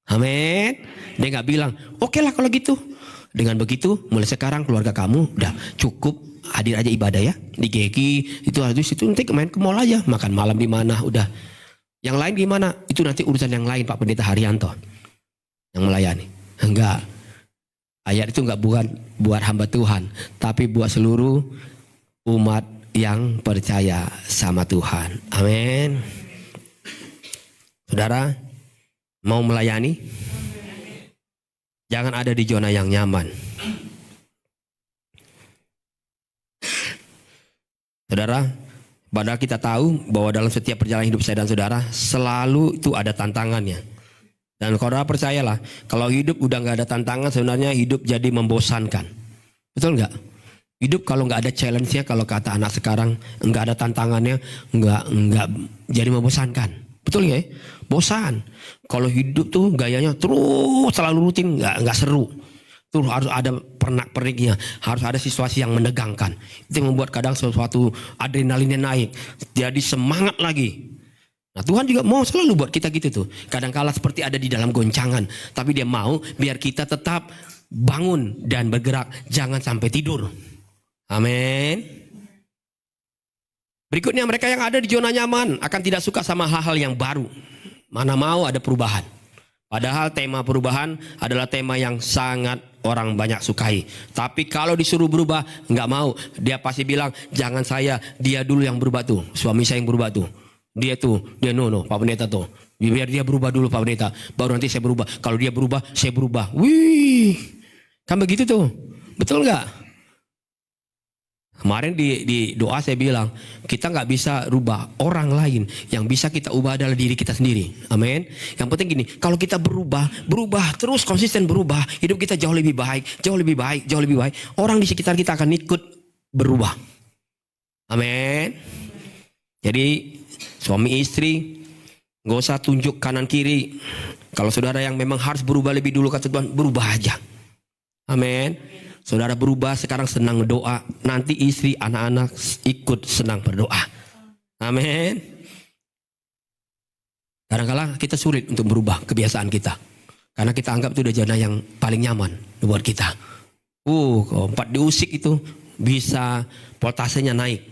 Amin. Dia nggak bilang, oke lah kalau gitu. Dengan begitu, mulai sekarang keluarga kamu udah cukup hadir aja ibadah ya di GG itu harus itu nanti main ke mall aja, makan malam di mana udah. Yang lain gimana? Itu nanti urusan yang lain Pak Pendeta Haryanto yang melayani. Enggak. Ayat itu enggak buat hamba Tuhan, tapi buat seluruh umat yang percaya sama Tuhan. Amin. Saudara, mau melayani? Jangan ada di zona yang nyaman. Saudara, padahal kita tahu bahwa dalam setiap perjalanan hidup saya dan saudara selalu itu ada tantangannya. Dan saudara percayalah, kalau hidup udah nggak ada tantangan, sebenarnya hidup jadi membosankan. Betul nggak? Hidup kalau nggak ada challenge-nya, kalau kata anak sekarang nggak ada tantangannya, nggak jadi membosankan. Betul nggak? Bosan. Kalau hidup tuh gayanya terus selalu rutin, nggak seru. Tuh harus ada pernak-perniknya, harus ada situasi yang menegangkan. Itu yang membuat kadang sesuatu adrenalinnya naik, jadi semangat lagi. Nah Tuhan juga mau selalu buat kita gitu tuh. Kadang-kala seperti ada di dalam goncangan, tapi dia mau biar kita tetap bangun dan bergerak, jangan sampai tidur. Amin. Berikutnya mereka yang ada di zona nyaman akan tidak suka sama hal-hal yang baru. Mana mau ada perubahan. Padahal tema perubahan adalah tema yang sangat orang banyak sukai. Tapi kalau disuruh berubah, nggak mau. Dia pasti bilang, jangan saya, dia dulu yang berubah tuh. Suami saya yang berubah tuh. Dia no, Pak Pendeta tuh. Biar dia berubah dulu Pak Pendeta. Baru nanti saya berubah. Kalau dia berubah, saya berubah. Wih, kan begitu tuh. Betul nggak? Kemarin di doa saya bilang, kita nggak bisa rubah orang lain. Yang bisa kita ubah adalah diri kita sendiri. Amin. Yang penting gini, kalau kita berubah terus konsisten berubah, hidup kita jauh lebih baik, jauh lebih baik, jauh lebih baik. Orang di sekitar kita akan ikut berubah. Amin. Jadi suami istri nggak usah tunjuk kanan kiri. Kalau saudara yang memang harus berubah lebih dulu kata Tuhan, berubah aja. Amin. Saudara berubah sekarang senang berdoa, nanti istri anak-anak ikut senang berdoa. Amin. Kadang-kala kita sulit untuk berubah kebiasaan kita, karena kita anggap itu udah zona yang paling nyaman buat kita. Kalau 4 diusik itu bisa voltasenya naik.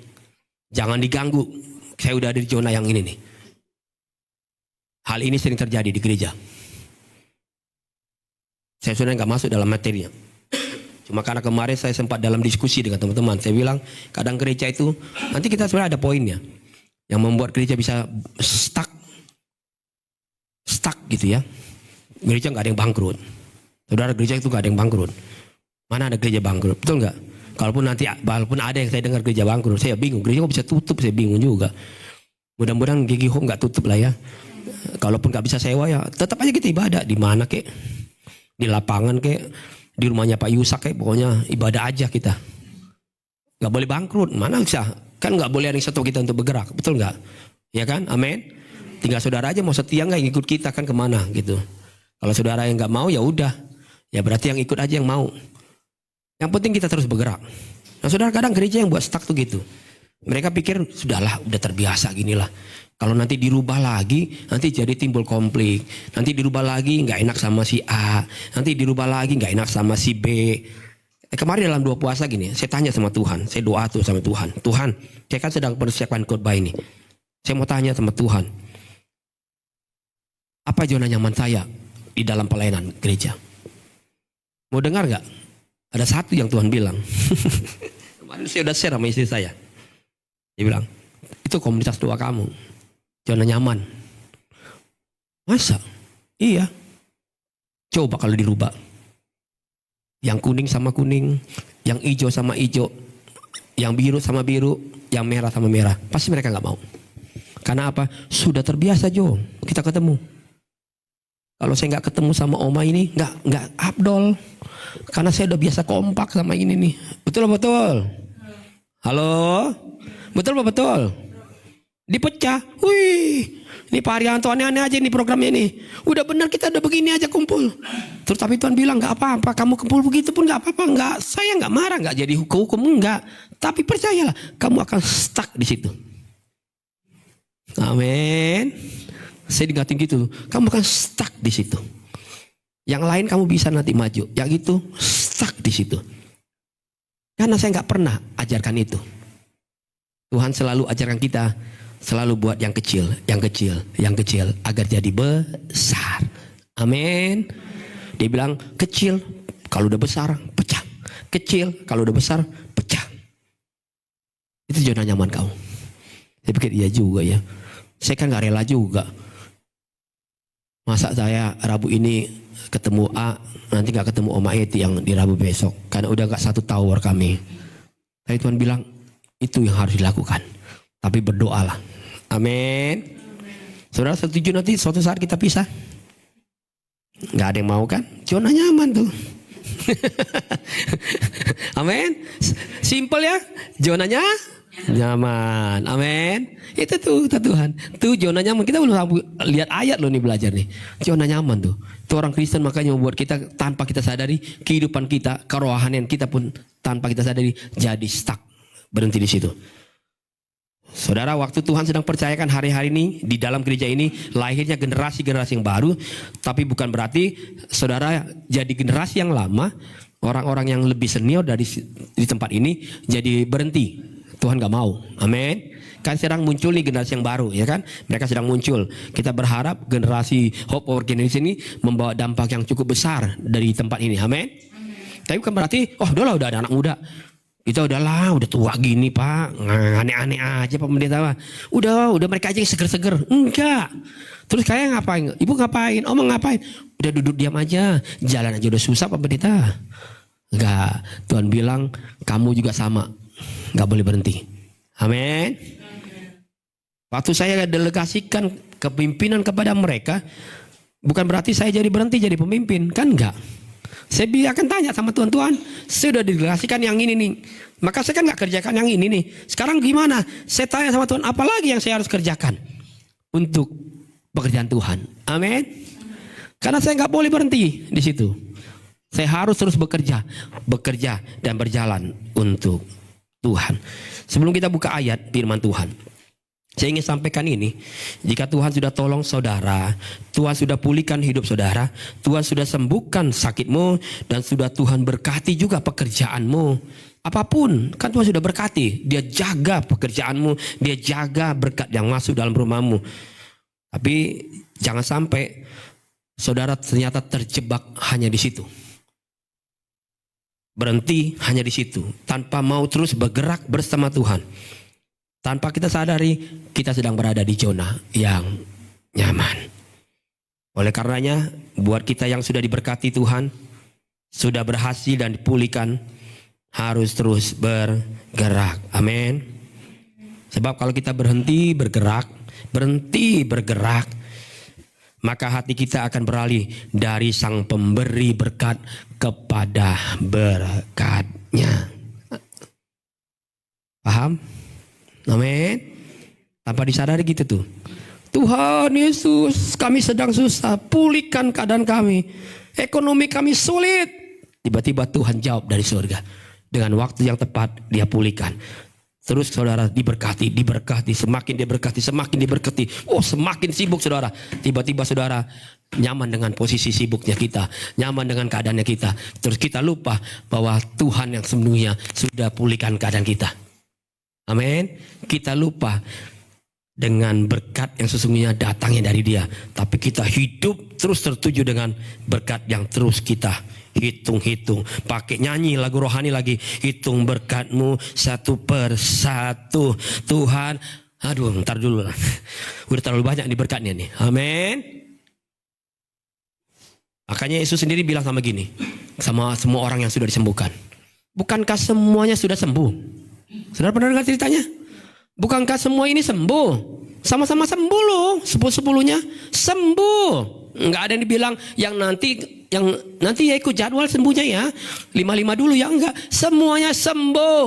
Jangan diganggu. Saya udah ada di zona yang ini nih. Hal ini sering terjadi di gereja. Saya sudah nggak masuk dalam materinya. Cuma karena kemarin saya sempat dalam diskusi dengan teman-teman. Saya bilang kadang gereja itu, nanti kita sebenarnya ada poinnya. Yang membuat gereja bisa stuck gitu ya. Gereja nggak ada yang bangkrut. Saudara, gereja itu nggak ada yang bangkrut. Mana ada gereja bangkrut? Betul nggak? Walaupun ada yang saya dengar gereja bangkrut, saya bingung. Gereja kok bisa tutup? Saya bingung juga. Mudah-mudahan Gigi Home nggak tutup lah ya. Kalaupun nggak bisa sewa ya, tetap aja kita ibadah. Di mana kek? Di lapangan kek? Di rumahnya Pak Yusak kek? Pokoknya ibadah aja kita. Nggak boleh bangkrut. Mana bisa? Kan nggak boleh ada yang stop kita untuk bergerak, betul nggak? Ya kan, amin. Tinggal saudara aja mau setia nggak ikut kita kan kemana gitu. Kalau saudara yang nggak mau ya udah, ya berarti yang ikut aja yang mau. Yang penting kita terus bergerak. Nah saudara, kadang gereja yang buat stuck tuh gitu. Mereka pikir sudahlah, udah terbiasa ginilah. Kalau nanti dirubah lagi, nanti jadi timbul konflik. Nanti dirubah lagi nggak enak sama si A. Nanti dirubah lagi nggak enak sama si B. Kemarin dalam 2 puasa gini, saya tanya sama Tuhan, saya doa tuh sama Tuhan. Tuhan, saya kan sedang persiapkan khotbah ini. Saya mau tanya sama Tuhan, apa zona nyaman saya di dalam pelayanan gereja? Mau dengar nggak? Ada satu yang Tuhan bilang. Kemarin saya udah share sama istri saya. Dia bilang, itu komunitas doa kamu, zona nyaman. Masa? Iya. Coba kalau dirubah. Yang kuning sama kuning, yang hijau sama hijau, yang biru sama biru, yang merah sama merah. Pasti mereka nggak mau. Karena apa? Sudah terbiasa Jo, kita ketemu. Kalau saya nggak ketemu sama Oma ini, nggak abdol. Karena saya udah biasa kompak sama ini nih. Betul betul. Halo, betul betul. Dipecah. Wih, ini Pak Arianto aneh-aneh aja nih programnya ini. Udah benar kita udah begini aja kumpul. Terus tapi Tuhan bilang nggak apa-apa, kamu kumpul begitu pun nggak apa-apa, nggak. Saya nggak marah, nggak jadi hukum enggak. Tapi percayalah, kamu akan stuck di situ. Amin. Saya diingatin gitu, kamu akan stuck di situ. Yang lain kamu bisa nanti maju, yang itu stuck di situ. Karena saya nggak pernah ajarkan itu. Tuhan selalu ajarkan kita, selalu buat yang kecil, yang kecil, yang kecil, agar jadi besar. Amin. Dia bilang kecil, kalau udah besar pecah. Kecil, kalau udah besar pecah. Itu zona nyaman kamu. Saya pikir iya juga ya. Saya kan gak rela juga. Masa saya Rabu ini ketemu A, nanti gak ketemu Oma Eti yang di Rabu besok. Karena udah gak satu tower kami. Tapi Tuhan bilang, itu yang harus dilakukan. Tapi berdoalah. Amin. Saudara setuju nanti suatu saat kita pisah? Gak ada yang mau kan? Zona nyaman tuh. Amin. Simple ya. Zonanya nyaman. Amin. Itu tuh Tuhan. Tuh zona nyaman. Kita belum lihat ayat loh nih belajar nih. Zona nyaman tuh. Itu orang Kristen makanya membuat kita tanpa kita sadari kehidupan kita, kerohanian kita pun tanpa kita sadari jadi stuck. Berhenti di situ. Saudara, waktu Tuhan sedang percayakan hari-hari ini di dalam gereja ini lahirnya generasi-generasi yang baru, tapi bukan berarti saudara jadi generasi yang lama, orang-orang yang lebih senior di tempat ini jadi berhenti. Tuhan gak mau. Amin. Kan sedang muncul nih generasi yang baru, ya kan? Mereka sedang muncul. Kita berharap generasi Hope Power Generation ini membawa dampak yang cukup besar dari tempat ini. Amin. Tapi bukan berarti, oh udahlah udah ada anak muda. Kita udahlah, udah tua gini Pak, aneh-aneh aja Pak Pendeta Pak. Udah mereka aja yang seger-seger. Enggak. Terus kayak ngapain? Ibu ngapain? Omong ngapain? Udah duduk diam aja. Jalan aja udah susah Pak Pendeta. Enggak. Tuhan bilang kamu juga sama. Enggak boleh berhenti. Amin. Waktu saya delegasikan kepimpinan kepada mereka, bukan berarti saya jadi berhenti jadi pemimpin. Kan enggak. Saya akan tanya sama Tuhan, saya sudah didelegasikan yang ini nih. Maka saya kan gak kerjakan yang ini nih. Sekarang gimana? Saya tanya sama Tuhan, apa lagi yang saya harus kerjakan untuk pekerjaan Tuhan? Amin. Karena saya gak boleh berhenti di situ. Saya harus terus bekerja dan berjalan untuk Tuhan. Sebelum kita buka ayat firman Tuhan, saya ingin sampaikan ini, jika Tuhan sudah tolong saudara, Tuhan sudah pulihkan hidup saudara, Tuhan sudah sembuhkan sakitmu, dan sudah Tuhan berkati juga pekerjaanmu. Apapun, kan Tuhan sudah berkati. Dia jaga pekerjaanmu, dia jaga berkat yang masuk dalam rumahmu. Tapi jangan sampai saudara ternyata terjebak hanya di situ. Berhenti hanya di situ, tanpa mau terus bergerak bersama Tuhan. Tanpa kita sadari, kita sedang berada di zona yang nyaman. Oleh karenanya, buat kita yang sudah diberkati Tuhan, sudah berhasil dan dipulihkan, harus terus bergerak. Amin. Sebab kalau kita berhenti bergerak, maka hati kita akan beralih dari sang pemberi berkat kepada berkatnya. Paham? Amin. Tanpa disadari gitu tuh. Tuhan Yesus, kami sedang susah, pulihkan keadaan kami. Ekonomi kami sulit. Tiba-tiba Tuhan jawab dari surga. Dengan waktu yang tepat dia pulihkan. Terus saudara diberkati, semakin diberkati. Oh, semakin sibuk saudara. Tiba-tiba saudara nyaman dengan posisi sibuknya kita, nyaman dengan keadaannya kita. Terus kita lupa bahwa Tuhan yang sepenuhnya sudah pulihkan keadaan kita. Amin. Kita lupa dengan berkat yang sesungguhnya datangnya dari Dia, tapi kita hidup terus tertuju dengan berkat yang terus kita hitung, pakai nyanyi lagu rohani lagi, hitung berkatmu satu per satu Tuhan. Aduh, ntar dulu lah, udah terlalu banyak nih berkatnya nih. Amin. Makanya Yesus sendiri bilang sama gini, sama semua orang yang sudah disembuhkan, bukankah semuanya sudah sembuh? Saudara pernah dengar ceritanya? Bukankah semua ini sembuh? Sama-sama sembuh loh, 10-10-nya sembuh. Enggak ada yang dibilang yang nanti ya ikut jadwal sembuhnya ya. 5-5 dulu ya, enggak. Semuanya sembuh.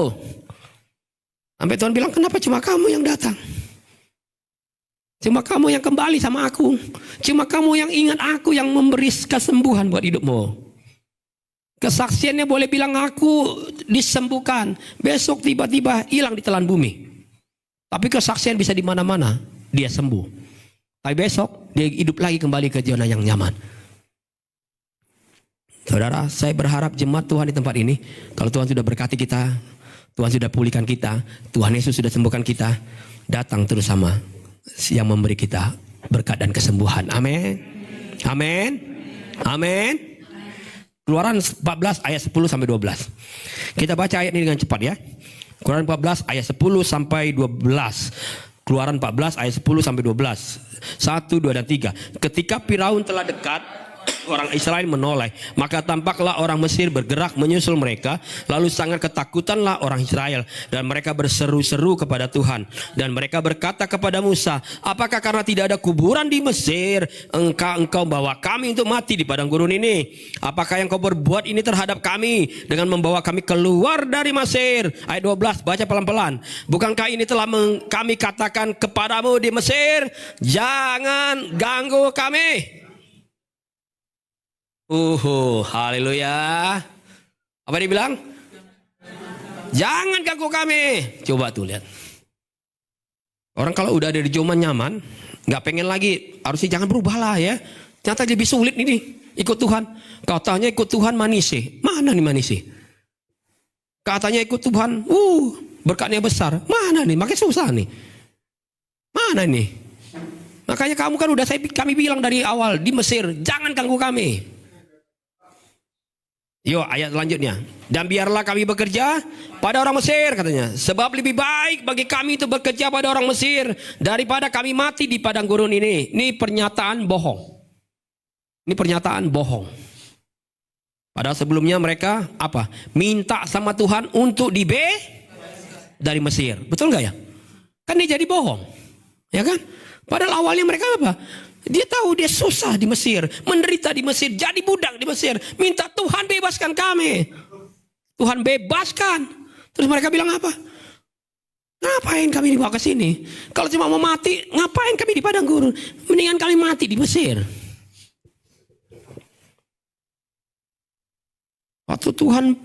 Sampai Tuhan bilang, kenapa cuma kamu yang datang? Cuma kamu yang kembali sama aku. Cuma kamu yang ingat aku yang memberi kesembuhan buat hidupmu. Kesaksiannya boleh bilang aku disembuhkan. Besok tiba-tiba hilang di telan bumi. Tapi kesaksian bisa di mana-mana, dia sembuh. Tapi besok dia hidup lagi kembali ke zona yang nyaman. Saudara, saya berharap jemaat Tuhan di tempat ini, kalau Tuhan sudah berkati kita, Tuhan sudah pulihkan kita, Tuhan Yesus sudah sembuhkan kita, datang terus sama yang memberi kita berkat dan kesembuhan. Amin. Amin. Amin. Keluaran 14 ayat 10 sampai 12. Kita baca ayat ini dengan cepat ya. Keluaran 14 ayat 10 sampai 12. Keluaran 14 ayat 10 sampai 12. 1, 2 dan 3. Ketika Firaun telah dekat, orang Israel menoleh, maka tampaklah orang Mesir bergerak menyusul mereka, lalu sangat ketakutanlah orang Israel dan mereka berseru-seru kepada Tuhan, dan mereka berkata kepada Musa, apakah karena tidak ada kuburan di Mesir engkau bawa kami untuk mati di padang gurun ini? Apakah yang kau berbuat ini terhadap kami dengan membawa kami keluar dari Mesir? Ayat 12, baca pelan-pelan. Bukankah ini telah kami katakan kepadamu di Mesir, jangan ganggu kami? Haleluya. Apa dia bilang? Jangan ganggu kami. Coba tuh lihat. Orang kalau udah ada di zona nyaman, nggak pengen lagi, harusnya jangan berubah lah ya. Ternyata lebih sulit nih ikut Tuhan. Katanya ikut Tuhan manis sih. Mana nih manis sih? Katanya ikut Tuhan, berkatnya besar. Mana nih? Makanya susah nih. Mana nih? Makanya kamu kan kami bilang dari awal di Mesir, jangan ganggu kami. Yo, ayat selanjutnya. Dan biarlah kami bekerja pada orang Mesir, katanya. Sebab lebih baik bagi kami itu bekerja pada orang Mesir daripada kami mati di padang gurun ini. Ini pernyataan bohong. Ini pernyataan bohong. Padahal sebelumnya mereka apa? Minta sama Tuhan untuk dari Mesir. Betul nggak ya? Kan dia jadi bohong. Ya kan? Padahal awalnya mereka apa? Dia tahu dia susah di Mesir, menderita di Mesir, jadi budak di Mesir. Minta Tuhan bebaskan kami. Tuhan bebaskan. Terus mereka bilang apa? Ngapain kami dibawa ke sini? Kalau cuma mau mati, ngapain kami di padang gurun? Mendingan kami mati di Mesir. Waktu Tuhan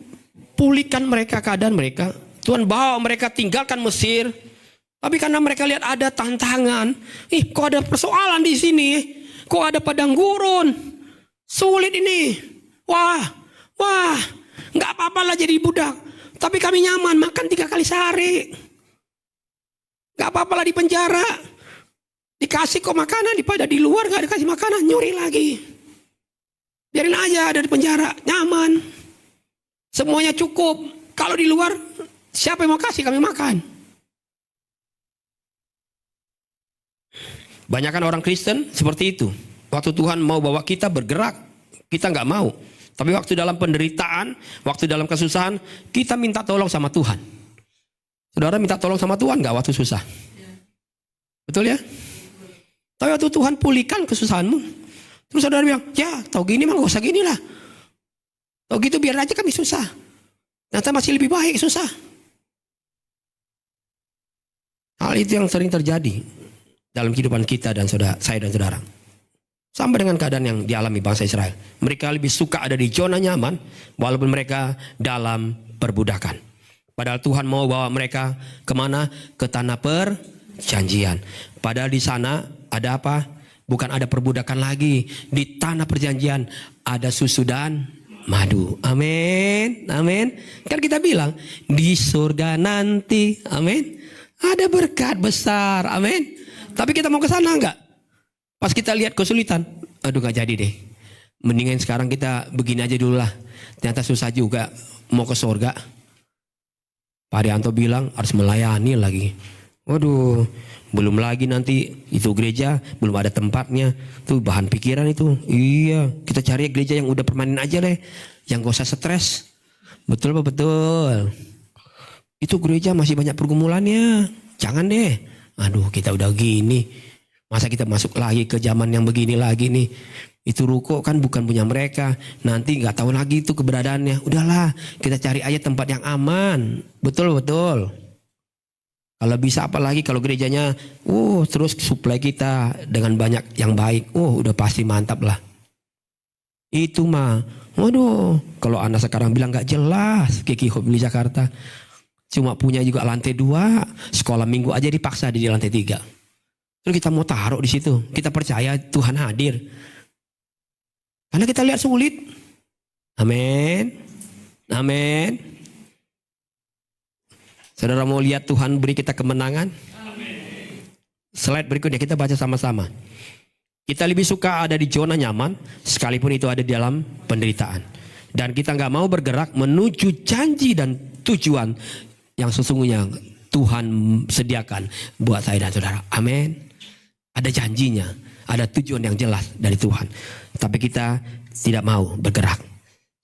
pulihkan mereka keadaan mereka, Tuhan bawa mereka tinggalkan Mesir. Tapi karena mereka lihat ada tantangan, kok ada persoalan di sini, kok ada padang gurun, sulit ini, wah, nggak apa-apa lah jadi budak, tapi kami nyaman makan 3 kali sehari, nggak apa-apa lah di penjara, dikasih kok makanan, daripada di luar nggak dikasih makanan, nyuri lagi, biarin aja ada di penjara, nyaman, semuanya cukup, kalau di luar siapa yang mau kasih kami makan. Banyakan orang Kristen seperti itu. Waktu Tuhan mau bawa kita bergerak, kita nggak mau. Tapi waktu dalam penderitaan, waktu dalam kesusahan, kita minta tolong sama Tuhan. Saudara minta tolong sama Tuhan nggak waktu susah? Betul ya? Tapi waktu Tuhan pulihkan kesusahanmu, terus saudara bilang, ya tau gini mah gak usah gini lah. Tau gitu biar aja kami susah. Ternyata masih lebih baik susah. Hal itu yang sering terjadi dalam kehidupan kita dan saya dan saudara. Sama dengan keadaan yang dialami bangsa Israel. Mereka lebih suka ada di zona nyaman walaupun mereka dalam perbudakan. Padahal Tuhan mau bawa mereka kemana? Ke tanah perjanjian. Padahal di sana ada apa? Bukan ada perbudakan lagi. Di tanah perjanjian ada susu dan madu. Amin. Amin. Kan kita bilang di surga nanti. Amin. Ada berkat besar. Amin. Tapi kita mau ke sana enggak? Pas kita lihat kesulitan, aduh gak jadi deh. Mendingan sekarang kita begini aja dulu lah. Ternyata susah juga mau ke surga. Pak Arianto bilang harus melayani lagi. Waduh, belum lagi nanti itu gereja belum ada tempatnya. Tuh bahan pikiran itu. Iya, kita cari gereja yang udah permanen aja deh. Yang gak usah stres. Betul Pak, betul. Itu gereja masih banyak pergumulannya. Jangan deh. Aduh, kita udah gini. Masa kita masuk lagi ke zaman yang begini lagi nih. Itu ruko kan bukan punya mereka. Nanti gak tahu lagi itu keberadaannya. Udahlah, kita cari aja tempat yang aman. Betul, betul. Kalau bisa apalagi kalau gerejanya terus suplai kita dengan banyak yang baik. Udah pasti mantap lah. Itu mah. Waduh, kalau anak sekarang bilang gak jelas. Kiki Hop di Jakarta. Cuma punya juga lantai 2. Sekolah minggu aja dipaksa di lantai 3. Terus kita mau taruh di situ. Kita percaya Tuhan hadir. Karena kita lihat sulit. Amin. Amin. Saudara mau lihat Tuhan beri kita kemenangan? Amin. Slide berikutnya kita baca sama-sama. Kita lebih suka ada di zona nyaman. Sekalipun itu ada di dalam penderitaan. Dan kita gak mau bergerak menuju janji dan tujuan yang sesungguhnya Tuhan sediakan buat saya dan saudara. Amin. Ada janjinya, ada tujuan yang jelas dari Tuhan. Tapi kita tidak mau bergerak.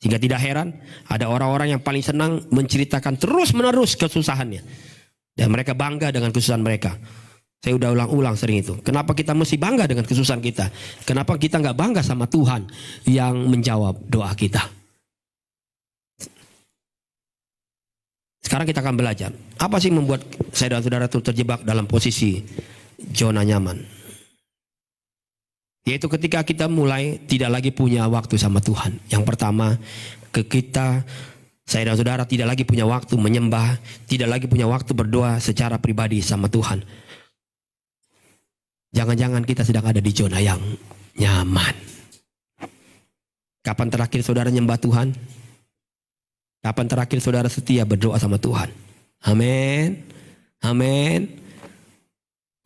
Sehingga tidak heran ada orang-orang yang paling senang menceritakan terus-menerus kesusahannya. Dan mereka bangga dengan kesusahan mereka. Saya udah ulang-ulang sering itu. Kenapa kita mesti bangga dengan kesusahan kita? Kenapa kita nggak bangga sama Tuhan yang menjawab doa kita? Sekarang kita akan belajar. Apa sih membuat saya dan saudara itu terjebak dalam posisi zona nyaman? Yaitu ketika kita mulai tidak lagi punya waktu sama Tuhan. Yang pertama, saya dan saudara tidak lagi punya waktu menyembah, tidak lagi punya waktu berdoa secara pribadi sama Tuhan. Jangan-jangan kita sedang ada di zona yang nyaman. Kapan terakhir saudara nyembah Tuhan? Kapan terakhir saudara setia berdoa sama Tuhan? Amin. Amin.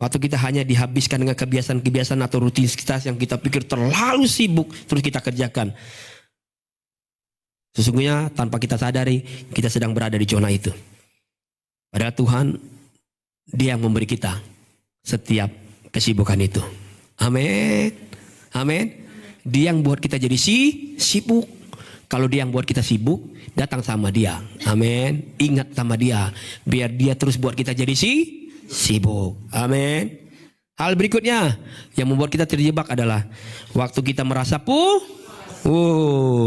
Waktu kita hanya dihabiskan dengan kebiasaan-kebiasaan atau rutinitas yang kita pikir terlalu sibuk terus kita kerjakan. Sesungguhnya tanpa kita sadari kita sedang berada di zona itu. Padahal Tuhan Dia yang memberi kita setiap kesibukan itu. Amin. Amin. Dia yang buat kita jadi sibuk. Kalau Dia yang buat kita sibuk, datang sama Dia. Amin. Ingat sama Dia. Biar Dia terus buat kita jadi sibuk. Amin. Hal berikutnya yang membuat kita terjebak adalah waktu kita merasa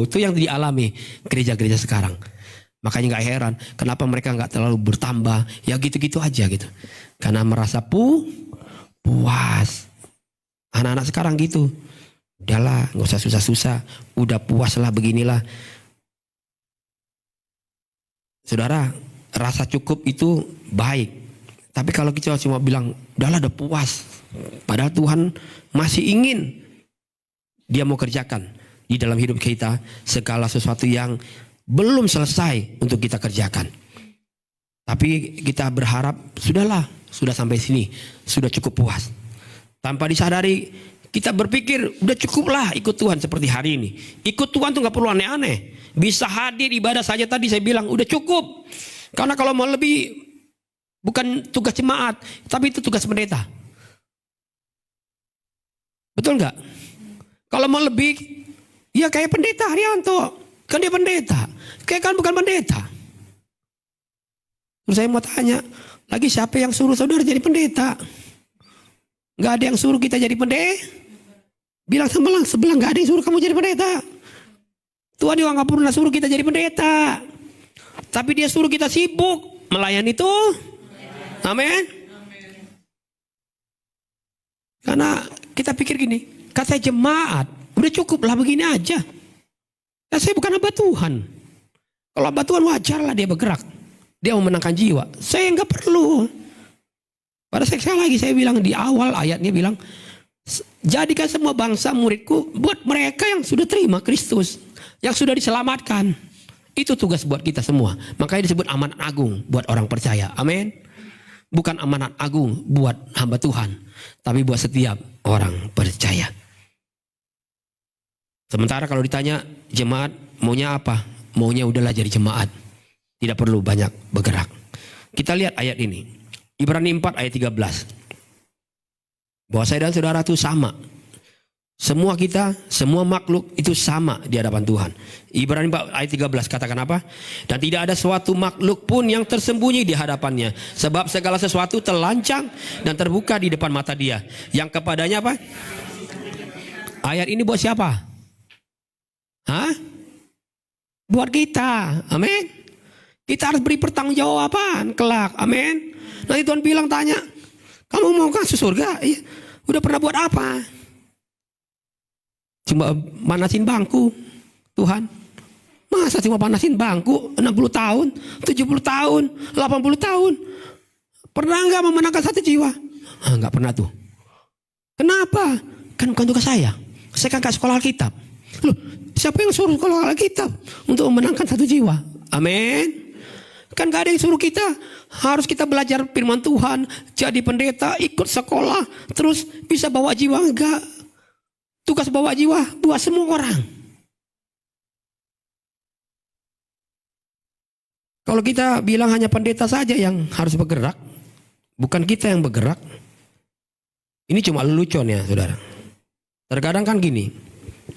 itu yang dialami gereja-gereja sekarang. Makanya gak heran kenapa mereka gak terlalu bertambah. Ya gitu-gitu aja gitu. Karena merasa puas. Anak-anak sekarang gitu. Udahlah gak usah susah-susah. Udah puas lah beginilah. Saudara, rasa cukup itu baik. Tapi kalau kita cuma bilang, udahlah udah puas. Padahal Tuhan masih ingin. Dia mau kerjakan di dalam hidup kita segala sesuatu yang belum selesai untuk kita kerjakan. Tapi kita berharap, sudahlah, sudah sampai sini. Sudah cukup puas. Tanpa disadari, kita berpikir, udah cukuplah ikut Tuhan seperti hari ini. Ikut Tuhan tuh gak perlu aneh-aneh. Bisa hadir ibadah saja tadi saya bilang, udah cukup. Karena kalau mau lebih, bukan tugas jemaat, tapi itu tugas pendeta. Betul nggak? Kalau mau lebih, ya kayak pendeta Arianto. Kan dia pendeta. Kayak kan bukan pendeta. Terus saya mau tanya, lagi siapa yang suruh saudara jadi pendeta? Nggak ada yang suruh kita jadi pendeta. Bilang sama sebelah, nggak ada yang suruh kamu jadi pendeta. Tuhan juga nggak pernah suruh kita jadi pendeta. Tapi Dia suruh kita sibuk melayani itu. Amin. Karena kita pikir gini, kata jemaat, udah cukup lah begini aja. Ya, saya bukan hamba Tuhan. Kalau hamba Tuhan wajarlah dia bergerak. Dia memenangkan jiwa. Saya nggak perlu. Pada sekali lagi saya bilang di awal ayatnya bilang, jadikan semua bangsa muridku buat mereka yang sudah terima Kristus. Yang sudah diselamatkan. Itu tugas buat kita semua. Makanya disebut amanat agung buat orang percaya. Amin. Bukan amanat agung buat hamba Tuhan. Tapi buat setiap orang percaya. Sementara kalau ditanya jemaat maunya apa? Maunya udahlah jadi jemaat. Tidak perlu banyak bergerak. Kita lihat ayat ini. Ibrani 4 ayat 13. Bahwa saya dan saudara itu sama. Semua kita, semua makhluk itu sama di hadapan Tuhan. Ibrani 4 ayat 13 katakan apa? Dan tidak ada suatu makhluk pun yang tersembunyi di hadapannya. Sebab segala sesuatu terlancang dan terbuka di depan mata dia. Yang kepadanya apa? Ayat ini buat siapa? Hah? Buat kita. Amin. Kita harus beri pertanggungjawaban kelak. Amin. Nanti Tuhan bilang tanya, kamu mau masuk surga? Iya. Udah pernah buat apa? Cuma manasin bangku, Tuhan. Masa cuma panasin bangku 60 tahun, 70 tahun, 80 tahun. Pernah nggak memenangkan satu jiwa? Nggak pernah tuh. Kenapa? Kan bukan tugas saya. Saya kan gak sekolah Alkitab. Loh, siapa yang suruh sekolah Alkitab untuk memenangkan satu jiwa? Amin. Kan gak ada yang suruh kita. Harus kita belajar firman Tuhan, jadi pendeta, ikut sekolah, terus bisa bawa jiwa. Enggak. Tugas bawa jiwa buat semua orang. Kalau kita bilang hanya pendeta saja yang harus bergerak, bukan kita yang bergerak. Ini cuma lelucon ya saudara. Terkadang kan gini,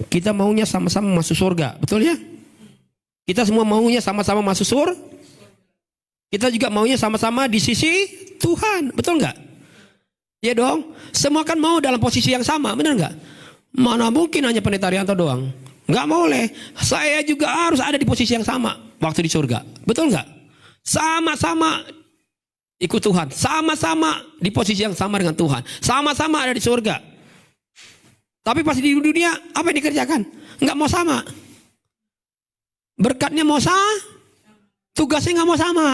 kita maunya sama-sama masuk surga, betul ya? Kita semua maunya sama-sama masuk surga. Kita juga maunya sama-sama di sisi Tuhan, betul nggak? Ya dong, semua kan mau dalam posisi yang sama, benar nggak? Mana mungkin hanya pendeta Rianto doang? Nggak boleh. Saya juga harus ada di posisi yang sama waktu di surga, betul nggak? Sama-sama ikut Tuhan, sama-sama di posisi yang sama dengan Tuhan, sama-sama ada di surga. Tapi pas di dunia apa yang dikerjakan? Nggak mau sama. Berkatnya mau sama, tugasnya nggak mau sama.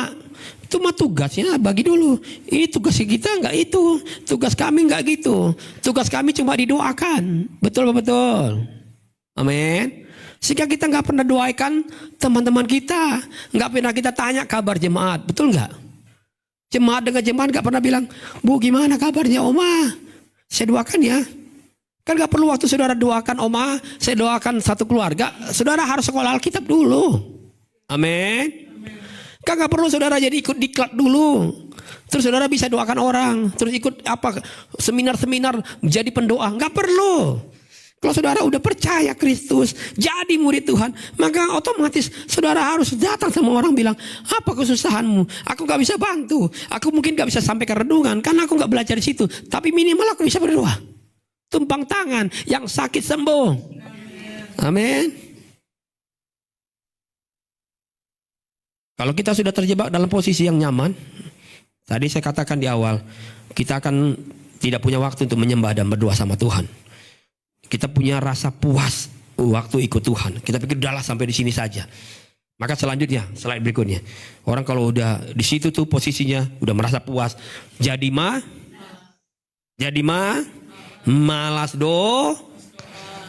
Itu mah tugasnya bagi dulu. Ini tugas kita nggak itu. Tugas kami nggak gitu. Tugas kami cuma didoakan. Betul betul. Amin. Sehingga kita nggak pernah doakan teman-teman kita. Nggak pernah kita tanya kabar jemaat. Betul nggak? Jemaat dengan jemaat nggak pernah bilang, Bu gimana kabarnya Oma? Saya doakan ya. Kan nggak perlu waktu saudara doakan Oma, saya doakan satu keluarga. Saudara harus sekolah Alkitab dulu. Amin. Kan gak perlu saudara jadi ikut diklat dulu. Terus saudara bisa doakan orang. Terus ikut apa seminar-seminar jadi pendoa. Gak perlu. Kalau saudara udah percaya Kristus, jadi murid Tuhan, maka otomatis saudara harus datang sama orang bilang, apa kesusahanmu? Aku gak bisa bantu. Aku mungkin gak bisa sampaikan renungan karena aku gak belajar di situ. Tapi minimal aku bisa berdoa. Tumpang tangan, yang sakit sembuh. Amin. Kalau kita sudah terjebak dalam posisi yang nyaman, tadi saya katakan di awal, kita akan tidak punya waktu untuk menyembah dan berdoa sama Tuhan. Kita punya rasa puas waktu ikut Tuhan. Kita pikir udahlah sampai di sini saja. Maka selanjutnya, slide berikutnya. Orang kalau udah di situ tuh posisinya udah merasa puas, jadi malas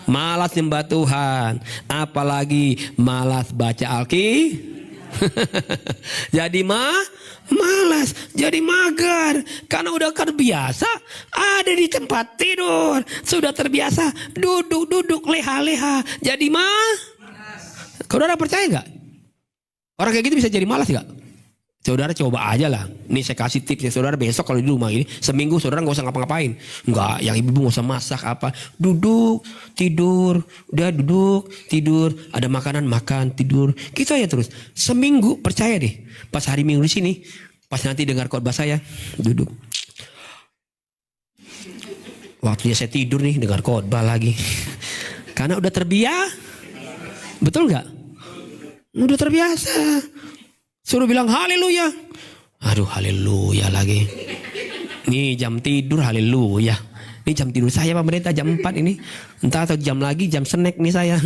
malas nyembah Tuhan, apalagi malas baca Alkitab. Jadi malas, jadi mager karena udah terbiasa ada di tempat tidur, sudah terbiasa duduk leha-leha, jadi saudara percaya nggak? Orang kayak gitu bisa jadi malas nggak? Saudara coba aja lah. Nih saya kasih tips ya saudara, besok kalau di rumah ini seminggu saudara nggak usah ngapa-ngapain. Nggak, yang ibu nggak usah masak apa. Duduk, tidur, udah duduk, tidur. Ada makanan makan, tidur. Gitu aja terus. Seminggu percaya deh. Pas hari Minggu di sini, pas nanti dengar khotbah saya, duduk. Waktunya saya tidur nih, dengar khotbah lagi. Karena udah terbiasa. Betul nggak? Udah terbiasa. Suruh bilang haleluya. Aduh haleluya lagi. Nih jam tidur haleluya. Ini jam tidur saya pemerintah jam 4 ini. Entah atau jam lagi jam snack nih saya.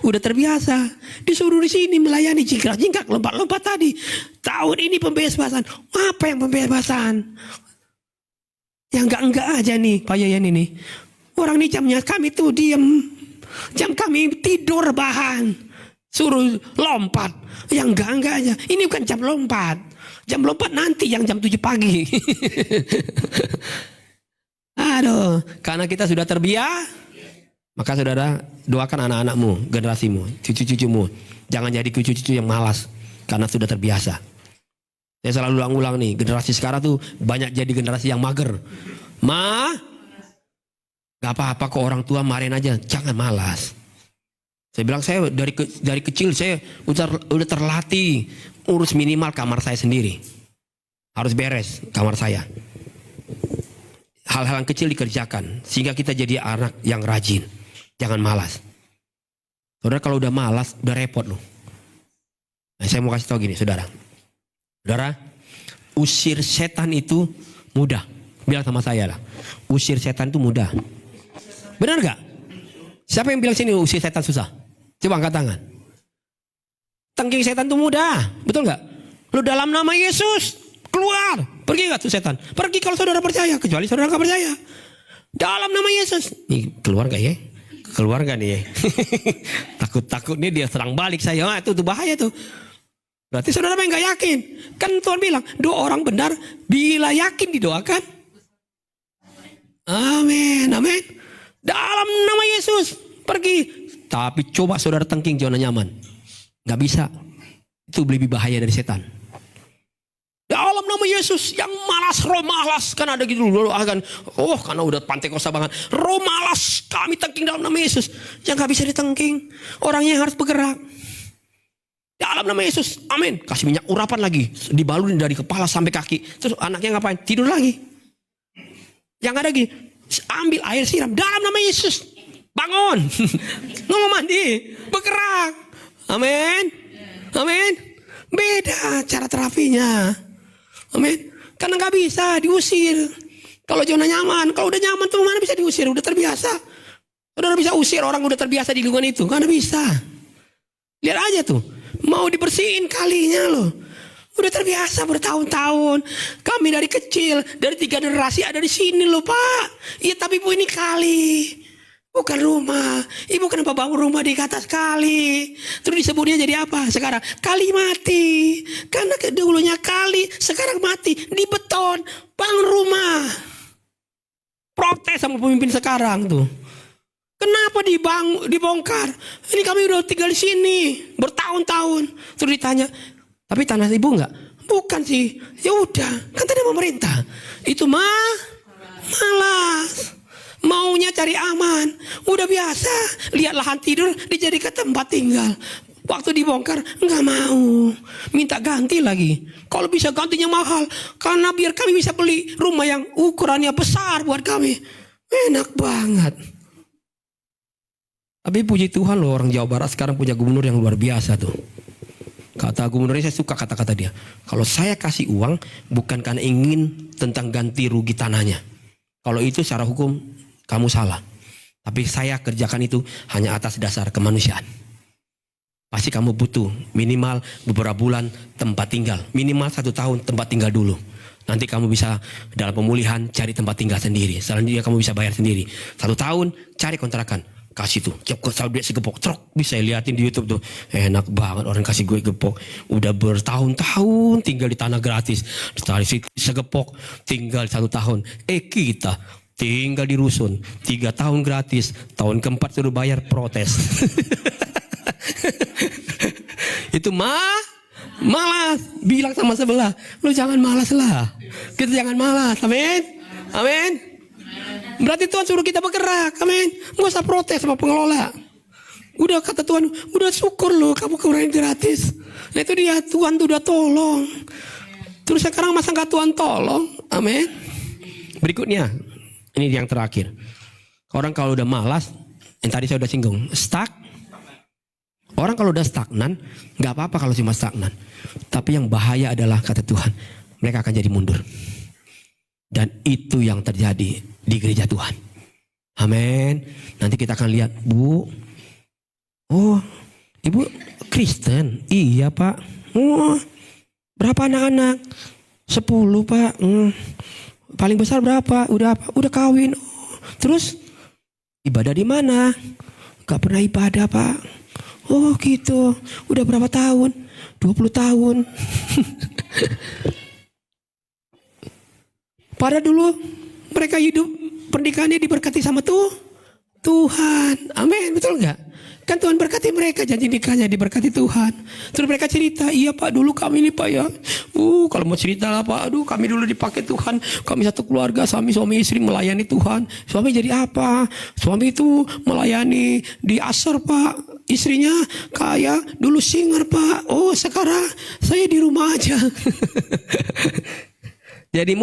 Udah terbiasa. Disuruh di sini melayani jingkrak-jingkrak lompat-lompat tadi. Tahun ini pembebasan. Apa yang pembebasan? Yang enggak aja nih Pak Yayan ini. Orang nih jamnya kami tuh diem. Jam kami tidur bahan. Suruh lompat. Yang enggak aja. Ini bukan jam lompat. Jam lompat nanti yang jam 7 pagi. Aduh, karena kita sudah terbiasa, maka saudara doakan anak-anakmu, generasimu, cucu-cucumu. Jangan jadi cucu-cucu yang malas karena sudah terbiasa. Saya selalu ulang-ulang nih, generasi sekarang tuh banyak jadi generasi yang mager. Gak apa-apa kok orang tua marahin aja, jangan malas. Saya bilang saya dari kecil saya udah terlatih urus minimal kamar saya sendiri. Harus beres kamar saya. Hal-hal yang kecil dikerjakan sehingga kita jadi anak yang rajin. Jangan malas. Saudara kalau udah malas udah repot loh. Nah, saya mau kasih tahu gini saudara. Saudara, usir setan itu mudah. Bilang sama saya lah. Usir setan itu mudah. Benar gak? Siapa yang bilang sini usir setan susah? Coba angkat tangan. Tengking setan itu mudah, betul nggak? Lu dalam nama Yesus keluar, pergi nggak tuh setan? Pergi kalau saudara percaya, kecuali saudara nggak percaya. Dalam nama Yesus, nih keluar nggak ya? Keluar nggak nih? Ya? Takut nih dia serang balik saya, itu bahaya tuh. Berarti saudara yang nggak yakin? Kan Tuhan bilang doa orang benar bila yakin didoakan. Amin, amin. Dalam nama Yesus pergi. Tapi coba saudara tengking zona nyaman. Gak bisa. Itu lebih bahaya dari setan. Dalam nama Yesus yang malas, roh malas. Kan ada gitu dulu akan. Oh karena udah Pantekosta banget. Roh malas kami tengking dalam nama Yesus. Yang gak bisa ditengking. Orangnya yang harus bergerak. Dalam nama Yesus. Amin. Kasih minyak urapan lagi. Dibalurin dari kepala sampai kaki. Terus anaknya ngapain? Tidur lagi. Yang ada gini. Ambil air siram. Dalam nama Yesus. Bangun. Ngomong mandi. Bergerak. Amin. Amin. Beda cara terapinya. Amin. Karena gak bisa diusir. Kalau zona nyaman. Kalau udah nyaman tuh mana bisa diusir. Udah terbiasa. Udah bisa usir orang udah terbiasa di lingkungan itu. Karena bisa. Lihat aja tuh. Mau dibersihin kalinya loh. Udah terbiasa bertahun-tahun. Kami dari kecil. Dari 3 generasi ada di sini loh Pak. Iya tapi Bu ini kali. Bukan rumah. Ibu kenapa bangun rumah di atas kali? Terus disebutnya jadi apa sekarang? Kali mati. Karena dulunya kali, sekarang mati. Di beton. Bangun rumah. Protes sama pemimpin sekarang tuh. Kenapa dibongkar? Ini kami udah tinggal di sini. Bertahun-tahun. Terus ditanya, tapi tanah ibu enggak? Bukan sih. Ya udah. Kan tanah pemerintah. Itu malas. Maunya cari aman. Udah biasa. Lihat lahan tidur dijadikan tempat tinggal. Waktu dibongkar nggak mau. Minta ganti lagi. Kalau bisa gantinya mahal. Karena biar kami bisa beli rumah yang ukurannya besar buat kami. Enak banget. Tapi puji Tuhan loh orang Jawa Barat sekarang punya gubernur yang luar biasa tuh. Kata gubernurnya saya suka kata-kata dia. Kalau saya kasih uang bukan karena ingin tentang ganti rugi tanahnya. Kalau itu secara hukum kamu salah. Tapi saya kerjakan itu hanya atas dasar kemanusiaan. Pasti kamu butuh minimal beberapa bulan tempat tinggal. Minimal 1 tahun tempat tinggal dulu. Nanti kamu bisa dalam pemulihan cari tempat tinggal sendiri. Selanjutnya kamu bisa bayar sendiri. 1 tahun cari kontrakan. Kasih tuh. Kalau duit segepok. Trok. Bisa liatin di YouTube tuh. Enak banget orang kasih gue gepok. Udah bertahun-tahun tinggal di tanah gratis. Ditarik segepok. Tinggal 1 tahun. Kita tinggal di rusun 3 tahun gratis. Tahun keempat suruh bayar protes. Itu malas. Bilang sama sebelah, lu jangan malas lah. Kita jangan malas. Amin. Amin. Berarti Tuhan suruh kita bergerak. Amin. Gak usah protes sama pengelola. Udah kata Tuhan, udah syukur lu kamu kemarin gratis. Nah itu dia, Tuhan tuh udah tolong. Terus sekarang masa gak Tuhan tolong? Amin. Berikutnya, ini yang terakhir. Orang kalau udah malas, yang tadi saya udah singgung, stuck. Orang kalau udah stagnan, gak apa-apa kalau cuma stagnan. Tapi yang bahaya adalah kata Tuhan, mereka akan jadi mundur. Dan itu yang terjadi di gereja Tuhan. Amin. Nanti kita akan lihat, Bu. Oh, Ibu Kristen? Iya, Pak. Oh, berapa anak-anak? 10, Pak. Paling besar berapa? Udah kawin. Oh, terus ibadah di mana? Gak pernah ibadah, Pak. Oh, gitu. Udah berapa tahun? 20 tahun. Pada dulu mereka hidup pernikahannya diberkati sama Tuhan. Amin, betul nggak? Kan Tuhan berkati mereka, janji nikahnya diberkati Tuhan. Terus mereka cerita, iya Pak dulu kami ini Pak ya. Kalau mau cerita lah Pak, aduh kami dulu dipakai Tuhan. Kami satu keluarga, suami istri melayani Tuhan. Suami jadi apa? Suami itu melayani di Asar Pak. Istrinya kaya, dulu singer Pak. Oh sekarang saya di rumah aja. Jadi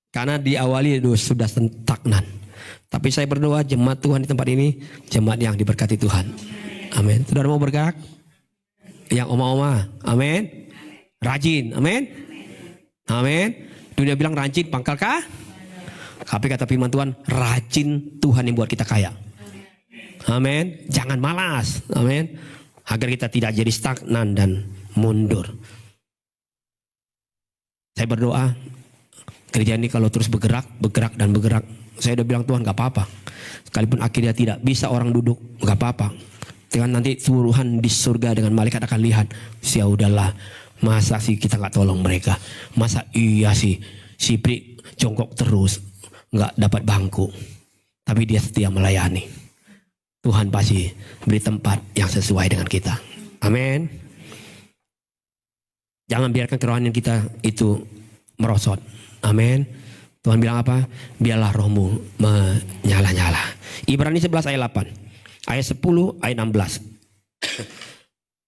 karena diawali sudah stagnan. Tapi saya berdoa jemaat Tuhan di tempat ini, jemaat yang diberkati Tuhan. Amin. Saudara mau bergerak? Yang oma-oma. Amin. Rajin. Amin. Amin. Dunia bilang rajin pangkal kah? Tapi kata firman Tuhan, rajin Tuhan yang buat kita kaya. Amin. Jangan malas. Amin. Agar kita tidak jadi stagnan dan mundur. Saya berdoa gereja ini kalau terus bergerak dan bergerak. Saya udah bilang Tuhan gak apa-apa. Sekalipun akhirnya tidak bisa orang duduk, gak apa-apa. Dengan nanti Tuhan di surga dengan malaikat akan lihat. Ya udahlah, masa sih kita gak tolong mereka? Masa iya sih si Pri jongkok terus gak dapat bangku. Tapi dia setia melayani. Tuhan pasti beri tempat yang sesuai dengan kita. Amin. Jangan biarkan kerohanian kita itu merosot. Amin. Tuhan bilang apa? Biarlah rohmu menyala-nyala. Ibrani 11 ayat 8. Ayat 10 ayat 16.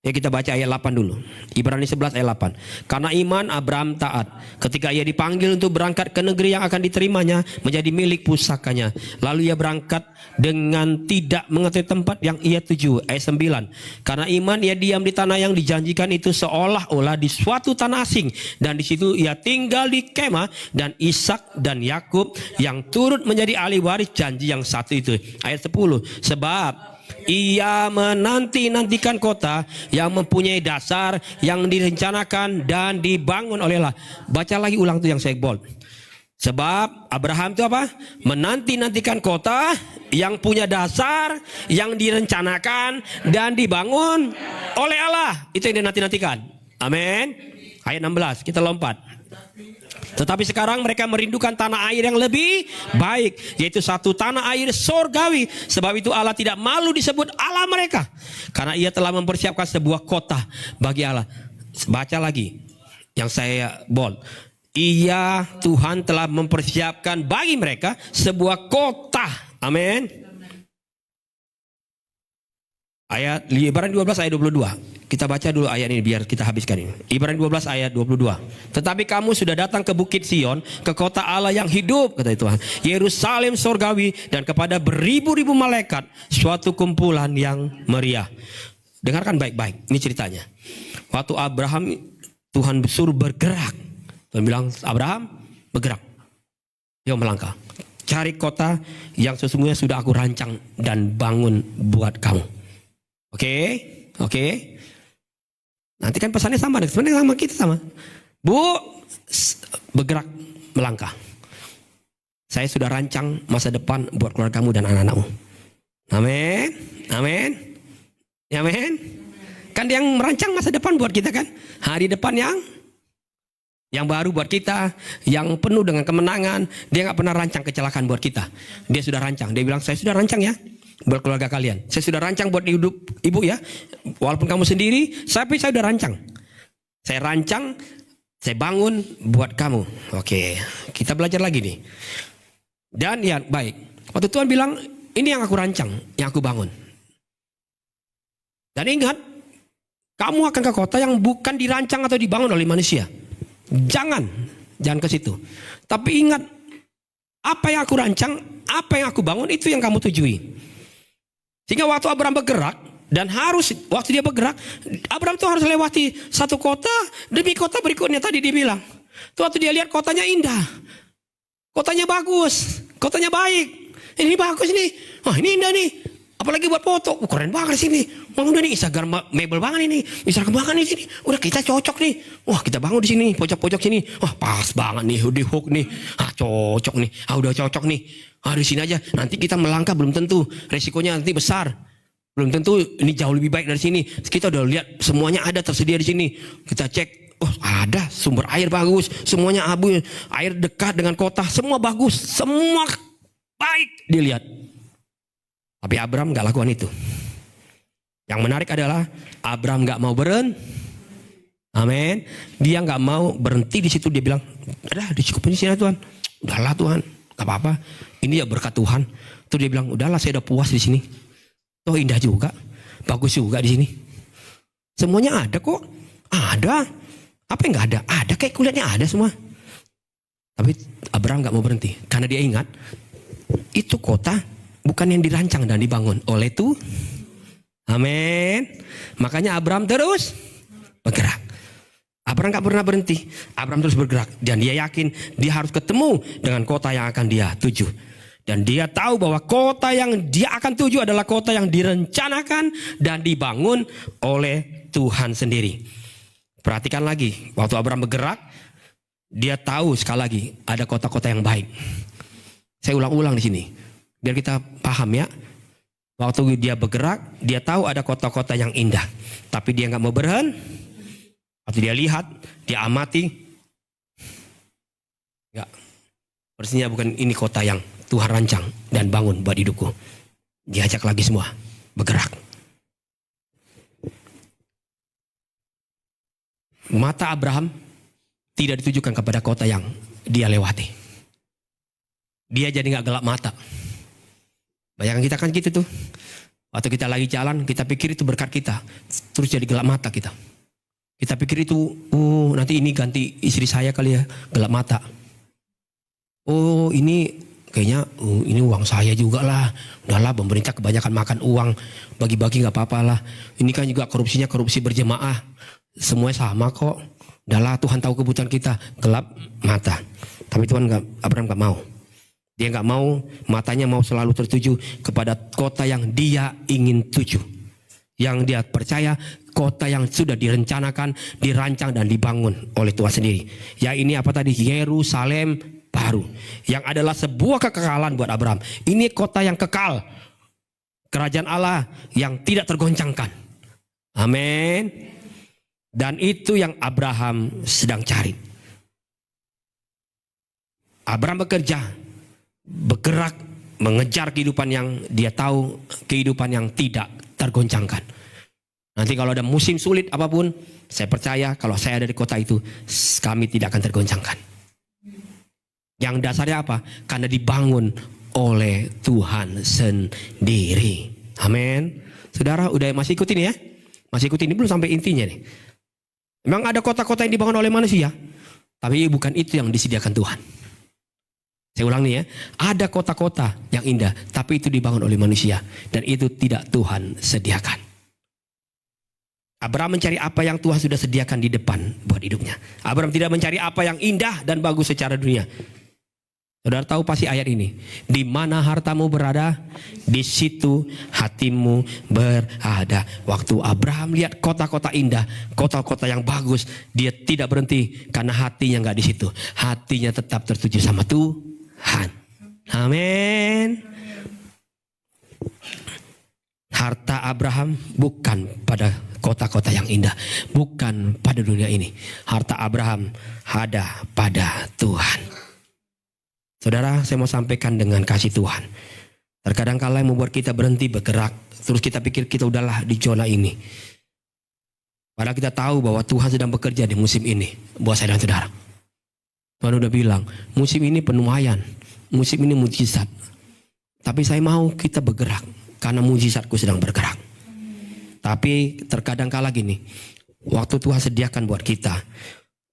Ya kita baca ayat 8 dulu. Ibrani 11 ayat 8. Karena iman Abraham taat ketika ia dipanggil untuk berangkat ke negeri yang akan diterimanya menjadi milik pusakanya. Lalu ia berangkat dengan tidak mengetahui tempat yang ia tuju. Ayat 9. Karena iman ia diam di tanah yang dijanjikan itu seolah-olah di suatu tanah asing. Dan di situ ia tinggal di kemah dan Ishak dan Yakub yang turut menjadi ahli waris janji yang satu itu. Ayat 10. Sebab ia menanti-nantikan kota yang mempunyai dasar yang direncanakan dan dibangun oleh Allah. Baca lagi ulang tuh yang saya bold. Sebab Abraham itu apa? Menanti-nantikan kota yang punya dasar yang direncanakan dan dibangun oleh Allah. Itu yang dinanti-nantikan. Amin. Ayat 16 kita lompat. Tetapi sekarang mereka merindukan tanah air yang lebih baik, yaitu satu tanah air sorgawi. Sebab itu Allah tidak malu disebut Allah mereka, karena ia telah mempersiapkan sebuah kota bagi Allah. Baca lagi yang saya bold. Ia Tuhan telah mempersiapkan bagi mereka sebuah kota. Amin. Ayat Ibrani 12 ayat 22. Kita baca dulu ayat ini biar kita habiskan ini. Ibrani 12 ayat 22. Tetapi kamu sudah datang ke Bukit Sion, ke kota Allah yang hidup, kata Tuhan, Yerusalem sorgawi, dan kepada beribu-ribu malaikat, suatu kumpulan yang meriah. Dengarkan baik-baik, ini ceritanya. Waktu Abraham, Tuhan suruh bergerak. Tuhan bilang, Abraham bergerak. Yuk melangkah. Cari kota yang sesungguhnya sudah aku rancang dan bangun buat kamu. Oke. Nanti kan pesannya sama, sebenarnya sama kita sama. Bu, bergerak melangkah. Saya sudah rancang masa depan buat keluargamu dan anak-anakmu. Amin. Kan dia yang merancang masa depan buat kita kan. Hari depan yang baru buat kita, yang penuh dengan kemenangan. Dia gak pernah rancang kecelakaan buat kita. Dia sudah rancang. Dia bilang, saya sudah rancang ya buat keluarga kalian. Saya sudah rancang buat hidup ibu ya. Walaupun kamu sendiri, tapi saya sudah rancang. Saya rancang, saya bangun buat kamu. Oke, kita belajar lagi nih. Dan ya baik. Waktu Tuhan bilang, ini yang aku rancang, yang aku bangun. Dan ingat, kamu akan ke kota yang bukan dirancang atau dibangun oleh manusia. Jangan ke situ. Tapi ingat, apa yang aku rancang, apa yang aku bangun, itu yang kamu tujui. Sehingga waktu Abraham bergerak, dan waktu dia bergerak, Abraham tuh harus lewati satu kota demi kota berikutnya. Tadi dia bilang, Tuh waktu dia lihat kotanya indah. Kotanya bagus. Kotanya baik. Ini bagus nih. Wah ini indah nih. Apalagi buat foto. Keren banget di sini. Wah udah nih Instagram mebel banget ini. Instagram banget nih sini. Udah kita cocok nih. Wah kita bangun di sini. Pojok-pojok sini. Wah pas banget nih. Di hook nih. Cocok nih. Udah cocok nih. Di sini aja. Nanti kita melangkah belum tentu. Resikonya nanti besar. Belum tentu ini jauh lebih baik dari sini. Kita udah lihat semuanya ada tersedia di sini. Kita cek. Oh ada sumber air bagus. Semuanya abu. Air dekat dengan kota. Semua bagus. Semua baik dilihat. Tapi Abraham gak lakukan itu. Yang menarik adalah Abraham gak mau berhenti. Amin. Dia gak mau berhenti di situ. Dia bilang, udah dicukupin di sini Tuhan. Udahlah Tuhan, gak apa-apa. Ini ya berkat Tuhan. Terus dia bilang, udahlah saya udah puas di sini. Toh indah juga, bagus juga di sini. Semuanya ada kok. Ada. Apa yang gak ada? Ada kayak kulitnya ada semua. Tapi Abraham gak mau berhenti. Karena dia ingat, itu kota bukan yang dirancang dan dibangun oleh Tuhan. Amin. Makanya Abraham terus bergerak. Abraham gak pernah berhenti. Abraham terus bergerak. Dan dia yakin dia harus ketemu dengan kota yang akan dia tuju. Dan dia tahu bahwa kota yang dia akan tuju adalah kota yang direncanakan dan dibangun oleh Tuhan sendiri. Perhatikan lagi. Waktu Abraham bergerak, dia tahu sekali lagi ada kota-kota yang baik. Saya ulang-ulang di sini. Biar kita paham ya. Waktu dia bergerak, dia tahu ada kota-kota yang indah. Tapi dia gak mau berhenti. Waktu dia lihat, dia amati. Enggak. Pastinya bukan ini kota yang Tuhan rancang dan bangun buat hidupku. Diajak lagi semua bergerak. Mata Abraham tidak ditujukan kepada kota yang dia lewati. Dia jadi gak gelap mata. Bayangkan kita kan gitu tuh. Waktu kita lagi jalan, kita pikir itu berkat kita. Terus jadi gelap mata kita. Kita pikir itu, nanti ini ganti istri saya kali ya, gelap mata. Oh ini kayaknya, ini uang saya juga lah. Udahlah pemerintah kebanyakan makan uang. Bagi-bagi gak apa-apa lah. Ini kan juga korupsinya korupsi berjemaah. Semuanya sama kok. Udahlah Tuhan tahu kebutuhan kita. Gelap mata. Tapi Tuhan Abraham gak mau. Dia gak mau, matanya mau selalu tertuju kepada kota yang dia ingin tuju. Yang dia percaya kota yang sudah direncanakan, dirancang dan dibangun oleh Tuhan sendiri. Ya ini apa tadi? Yerusalem baru. Yang adalah sebuah kekekalan buat Abraham. Ini kota yang kekal. Kerajaan Allah yang tidak tergoncangkan. Amin. Dan itu yang Abraham sedang cari. Abraham bekerja. Bergerak mengejar kehidupan yang dia tahu, kehidupan yang tidak tergoncangkan. Nanti kalau ada musim sulit apapun, saya percaya kalau saya ada di kota itu, kami tidak akan tergoncangkan. Yang dasarnya apa? Karena dibangun oleh Tuhan sendiri. Amin. Saudara udah masih ikutin ya? Masih ikutin, ini belum sampai intinya nih. Memang ada kota-kota yang dibangun oleh manusia, tapi bukan itu yang disediakan Tuhan. Saya ulang nih ya, ada kota-kota yang indah, tapi itu dibangun oleh manusia. Dan itu tidak Tuhan sediakan. Abraham mencari apa yang Tuhan sudah sediakan di depan buat hidupnya. Abraham tidak mencari apa yang indah dan bagus secara dunia. Saudara tahu pasti ayat ini. Di mana hartamu berada, di situ hatimu berada. Waktu Abraham lihat kota-kota indah, kota-kota yang bagus, dia tidak berhenti karena hatinya nggak di situ. Hatinya tetap tertuju sama Tuhan. Amin. Harta Abraham bukan pada kota-kota yang indah, bukan pada dunia ini. Harta Abraham ada pada Tuhan. Saudara, saya mau sampaikan dengan kasih Tuhan. Terkadang kala yang membuat kita berhenti bergerak, terus kita pikir kita udahlah di zona ini. Padahal kita tahu bahwa Tuhan sedang bekerja di musim ini buat saya dan saudara. Tuhan udah bilang, musim ini penuaian, musim ini mujizat. Tapi saya mau kita bergerak karena mujizatku sedang bergerak. Tapi terkadang kala gini, waktu Tuhan sediakan buat kita,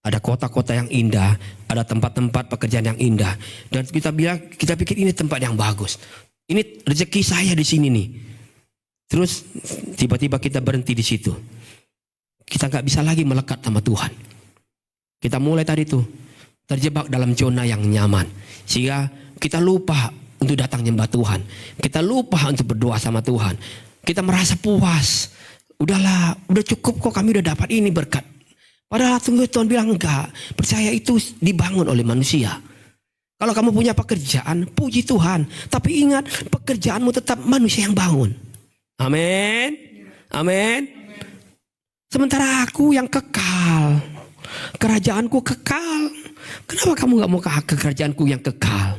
ada kota-kota yang indah, ada tempat-tempat pekerjaan yang indah, dan kita pikir ini tempat yang bagus. Ini rezeki saya di sini nih. Terus tiba-tiba kita berhenti di situ. Kita nggak bisa lagi melekat sama Tuhan. Kita mulai tadi tuh terjebak dalam zona yang nyaman. Sehingga kita lupa untuk datang nyembah Tuhan. Kita lupa untuk berdoa sama Tuhan. Kita merasa puas. Udahlah, udah cukup kok, kami udah dapat ini berkat. Padahal Tuhan bilang enggak. Percaya itu dibangun oleh manusia. Kalau kamu punya pekerjaan, puji Tuhan. Tapi ingat, pekerjaanmu tetap manusia yang bangun. Amin. Amin. Sementara aku yang kekal. Kerajaanku kekal. Kenapa kamu gak mau ke kerajaanku yang kekal?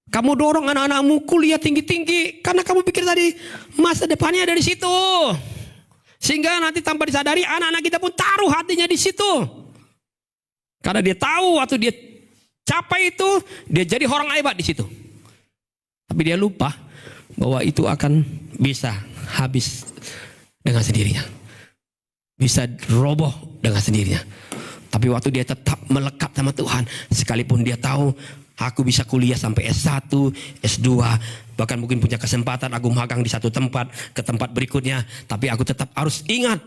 Kamu dorong anak-anakmu kuliah tinggi-tinggi. Karena kamu pikir tadi masa depannya ada di situ. Sehingga nanti tanpa disadari anak-anak kita pun taruh hatinya di situ. Karena dia tahu waktu dia capai itu, dia jadi orang hebat di situ. Tapi dia lupa bahwa itu akan bisa habis dengan sendirinya. Bisa roboh dengan sendirinya. Tapi waktu dia tetap melekat sama Tuhan, sekalipun dia tahu aku bisa kuliah sampai S1, S2, bahkan mungkin punya kesempatan aku magang di satu tempat ke tempat berikutnya, tapi aku tetap harus ingat,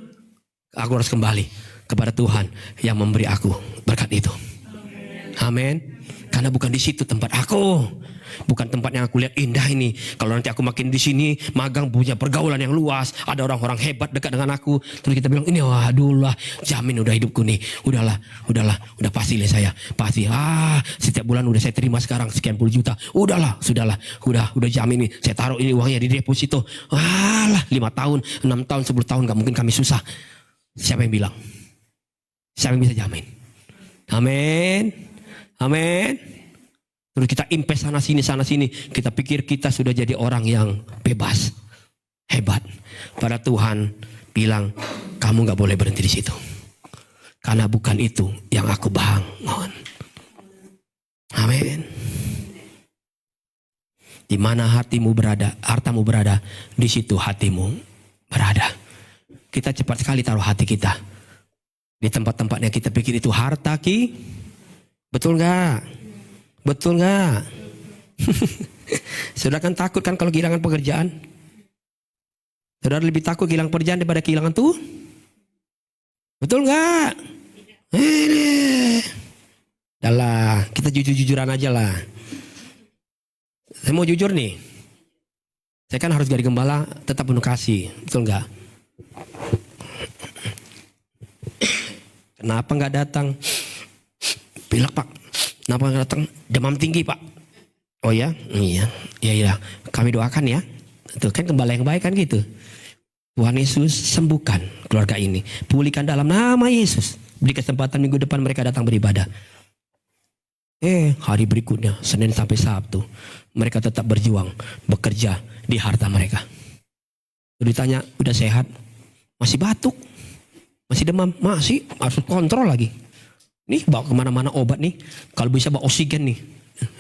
aku harus kembali kepada Tuhan yang memberi aku berkat itu. Amin. Karena bukan di situ tempat aku. Bukan tempat yang aku lihat indah ini. Kalau nanti aku makin di sini magang punya pergaulan yang luas, ada orang-orang hebat dekat dengan aku, terus kita bilang ini waduh lah, jamin udah hidupku nih. Udahlah, udah pasti lah saya. Pasti setiap bulan udah saya terima sekarang sekian puluh juta. Udahlah, sudahlah. Udah jamin nih. Saya taruh ini uangnya di deposito. 5 tahun, 6 tahun, 10 tahun gak mungkin kami susah. Siapa yang bilang? Siapa yang bisa jamin? Amin. Amin. Terus kita invest sana sini. Kita pikir kita sudah jadi orang yang bebas. Hebat. Pada Tuhan bilang, kamu gak boleh berhenti di situ. Karena bukan itu yang aku bangun. Amin. Di mana hatimu berada, hartamu berada, di situ hatimu berada. Kita cepat sekali taruh hati kita di tempat-tempatnya kita pikir itu harta ki. Betul gak? Betul gak? Saudara kan takut kan kalau kehilangan pekerjaan? Saudara lebih takut kehilangan pekerjaan daripada kehilangan tuh? Betul gak? Dahlah, kita jujur-jujuran aja lah. Saya mau jujur nih. Saya kan harus jadi gembala, tetap penuh kasih. Betul gak? Kenapa gak datang? Pilek pak. Kenapa nggak datang? Demam tinggi pak. Oh ya, iya. Kami doakan ya. Itu kan gembala yang baik kan gitu. Tuhan Yesus sembuhkan keluarga ini, pulihkan dalam nama Yesus. Beri kesempatan minggu depan mereka datang beribadah. Hari berikutnya Senin sampai Sabtu mereka tetap berjuang, bekerja di harta mereka. Ditanya udah sehat, masih batuk, masih demam, masih harus kontrol lagi. Nih bawa kemana-mana obat nih. Kalau bisa bawa oksigen nih.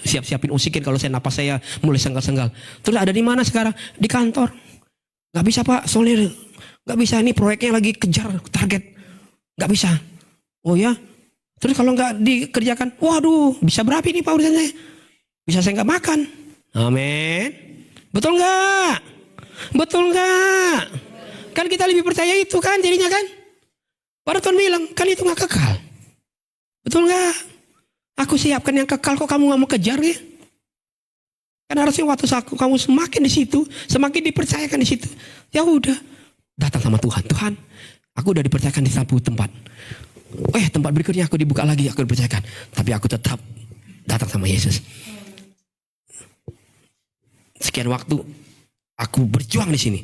Siapin oksigen kalau napas saya mulai senggal-senggal. Terus ada di mana sekarang? Di kantor. Gak bisa pak, soalnya gak bisa. Ini proyeknya lagi kejar target. Gak bisa. Oh ya? Terus kalau gak dikerjakan, waduh bisa berapa ini pak urusannya? Bisa saya gak makan. Amin. Betul gak? Betul gak? Kan kita lebih percaya itu kan jadinya kan? Padahal Tuhan bilang, kan itu gak kekal. Betul gak? Aku siapkan yang kekal kok kamu gak mau kejar ya? Kan harusnya waktu kamu semakin di situ, semakin dipercayakan di situ. Ya udah, datang sama Tuhan. Tuhan, aku udah dipercayakan di satu tempat. Tempat berikutnya aku dibuka lagi, aku dipercayakan. Tapi aku tetap datang sama Yesus. Sekian waktu aku berjuang di sini.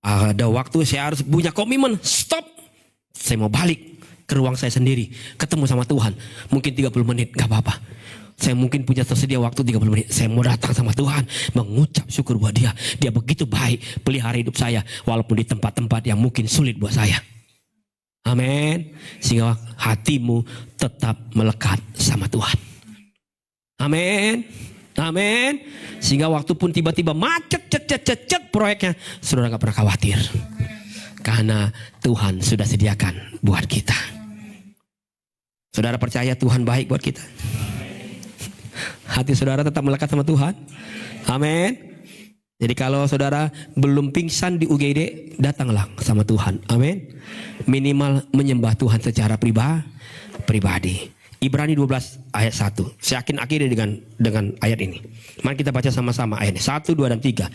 Ada waktu saya harus punya komitmen. Stop. Saya mau balik ke ruang saya sendiri, ketemu sama Tuhan. Mungkin 30 menit, gak apa-apa. Saya mungkin punya tersedia waktu 30 menit. Saya mau datang sama Tuhan, mengucap syukur buat dia. Dia begitu baik, pelihara hidup saya. Walaupun di tempat-tempat yang mungkin sulit buat saya. Amin. Sehingga hatimu tetap melekat sama Tuhan. Amin. Amin. Sehingga waktu pun tiba-tiba macet, cet proyeknya, saudara gak pernah khawatir. Karena Tuhan sudah sediakan buat kita. Saudara percaya Tuhan baik buat kita? Hati saudara tetap melekat sama Tuhan? Amin. Jadi kalau saudara belum pingsan di UGD, datanglah sama Tuhan. Amin. Minimal menyembah Tuhan secara pribadi. Ibrani 12 ayat 1. Saya akan akhiri dengan ayat ini. Mari kita baca sama-sama ayatnya. 1, 2, dan 3.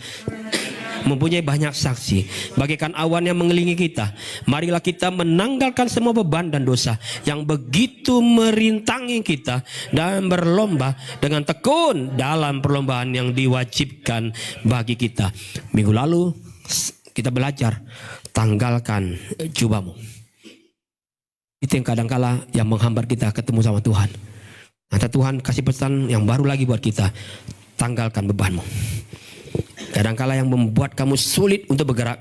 Mempunyai banyak saksi, bagaikan awan yang mengelilingi kita. Marilah kita menanggalkan semua beban dan dosa yang begitu merintangi kita, dan berlomba dengan tekun dalam perlombaan yang diwajibkan bagi kita. Minggu lalu kita belajar, tanggalkan jubahmu. Itu yang kadangkala yang menghambat kita ketemu sama Tuhan. Nanti Tuhan kasih pesan yang baru lagi buat kita, tanggalkan bebanmu. Kadangkala yang membuat kamu sulit untuk bergerak,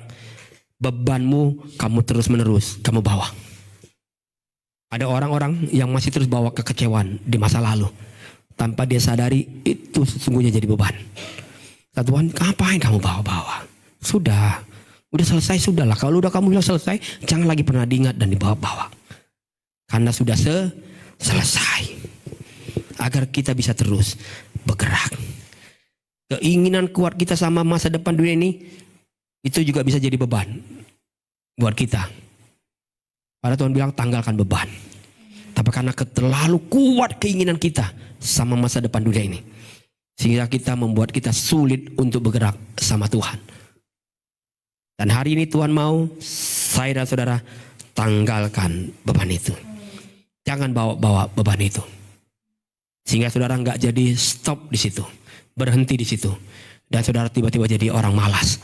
bebanmu kamu terus menerus kamu bawa. Ada orang-orang yang masih terus bawa kekecewaan di masa lalu, tanpa dia sadari itu sesungguhnya jadi beban. Tuhan, ngapain kamu bawa-bawa? Sudah selesai, sudahlah. Kalau udah kamu bilang selesai, jangan lagi pernah diingat dan dibawa-bawa. Karena sudah selesai. Agar kita bisa terus bergerak. Keinginan kuat kita sama masa depan dunia ini, itu juga bisa jadi beban buat kita. Pada Tuhan bilang tanggalkan beban. Tapi karena terlalu kuat keinginan kita sama masa depan dunia ini, sehingga kita membuat kita sulit untuk bergerak sama Tuhan. Dan hari ini Tuhan mau saya dan saudara tanggalkan beban itu. Jangan bawa-bawa beban itu. Sehingga saudara nggak jadi stop di situ. Berhenti di situ. Dan saudara tiba-tiba jadi orang malas.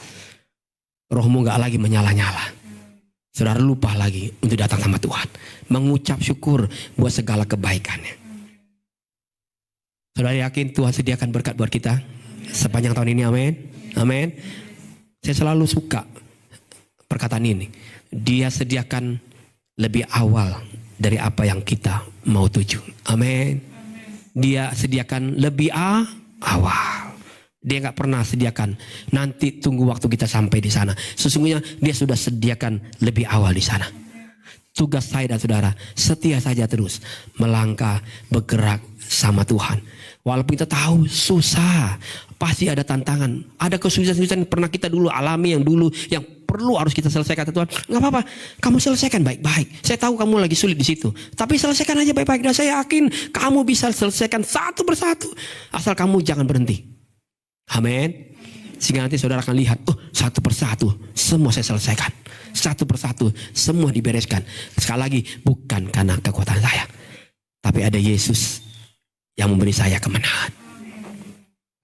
Rohmu gak lagi menyala-nyala. Saudara lupa lagi untuk datang sama Tuhan. Mengucap syukur buat segala kebaikannya. Saudara yakin Tuhan sediakan berkat buat kita sepanjang tahun ini, amin. Amin. Saya selalu suka perkataan ini. Dia sediakan lebih awal dari apa yang kita mau tuju. Amin. Dia sediakan lebih awal. Dia nggak pernah sediakan nanti tunggu waktu kita sampai di sana. Sesungguhnya dia sudah sediakan lebih awal di sana. Tugas saya dan saudara setia saja terus melangkah bergerak sama Tuhan. Walaupun kita tahu susah, pasti ada tantangan, ada kesulitan-kesulitan yang pernah kita dulu alami, yang perlu harus kita selesaikan. Tuhan, nggak apa-apa, kamu selesaikan baik-baik. Saya tahu kamu lagi sulit di situ, tapi selesaikan aja baik-baik. Dan saya yakin kamu bisa selesaikan satu persatu, asal kamu jangan berhenti. Amin. Sehingga nanti saudara akan lihat, satu persatu semua saya selesaikan, satu persatu semua dibereskan. Sekali lagi, bukan karena kekuatan saya, tapi ada Yesus yang memberi saya kemenangan.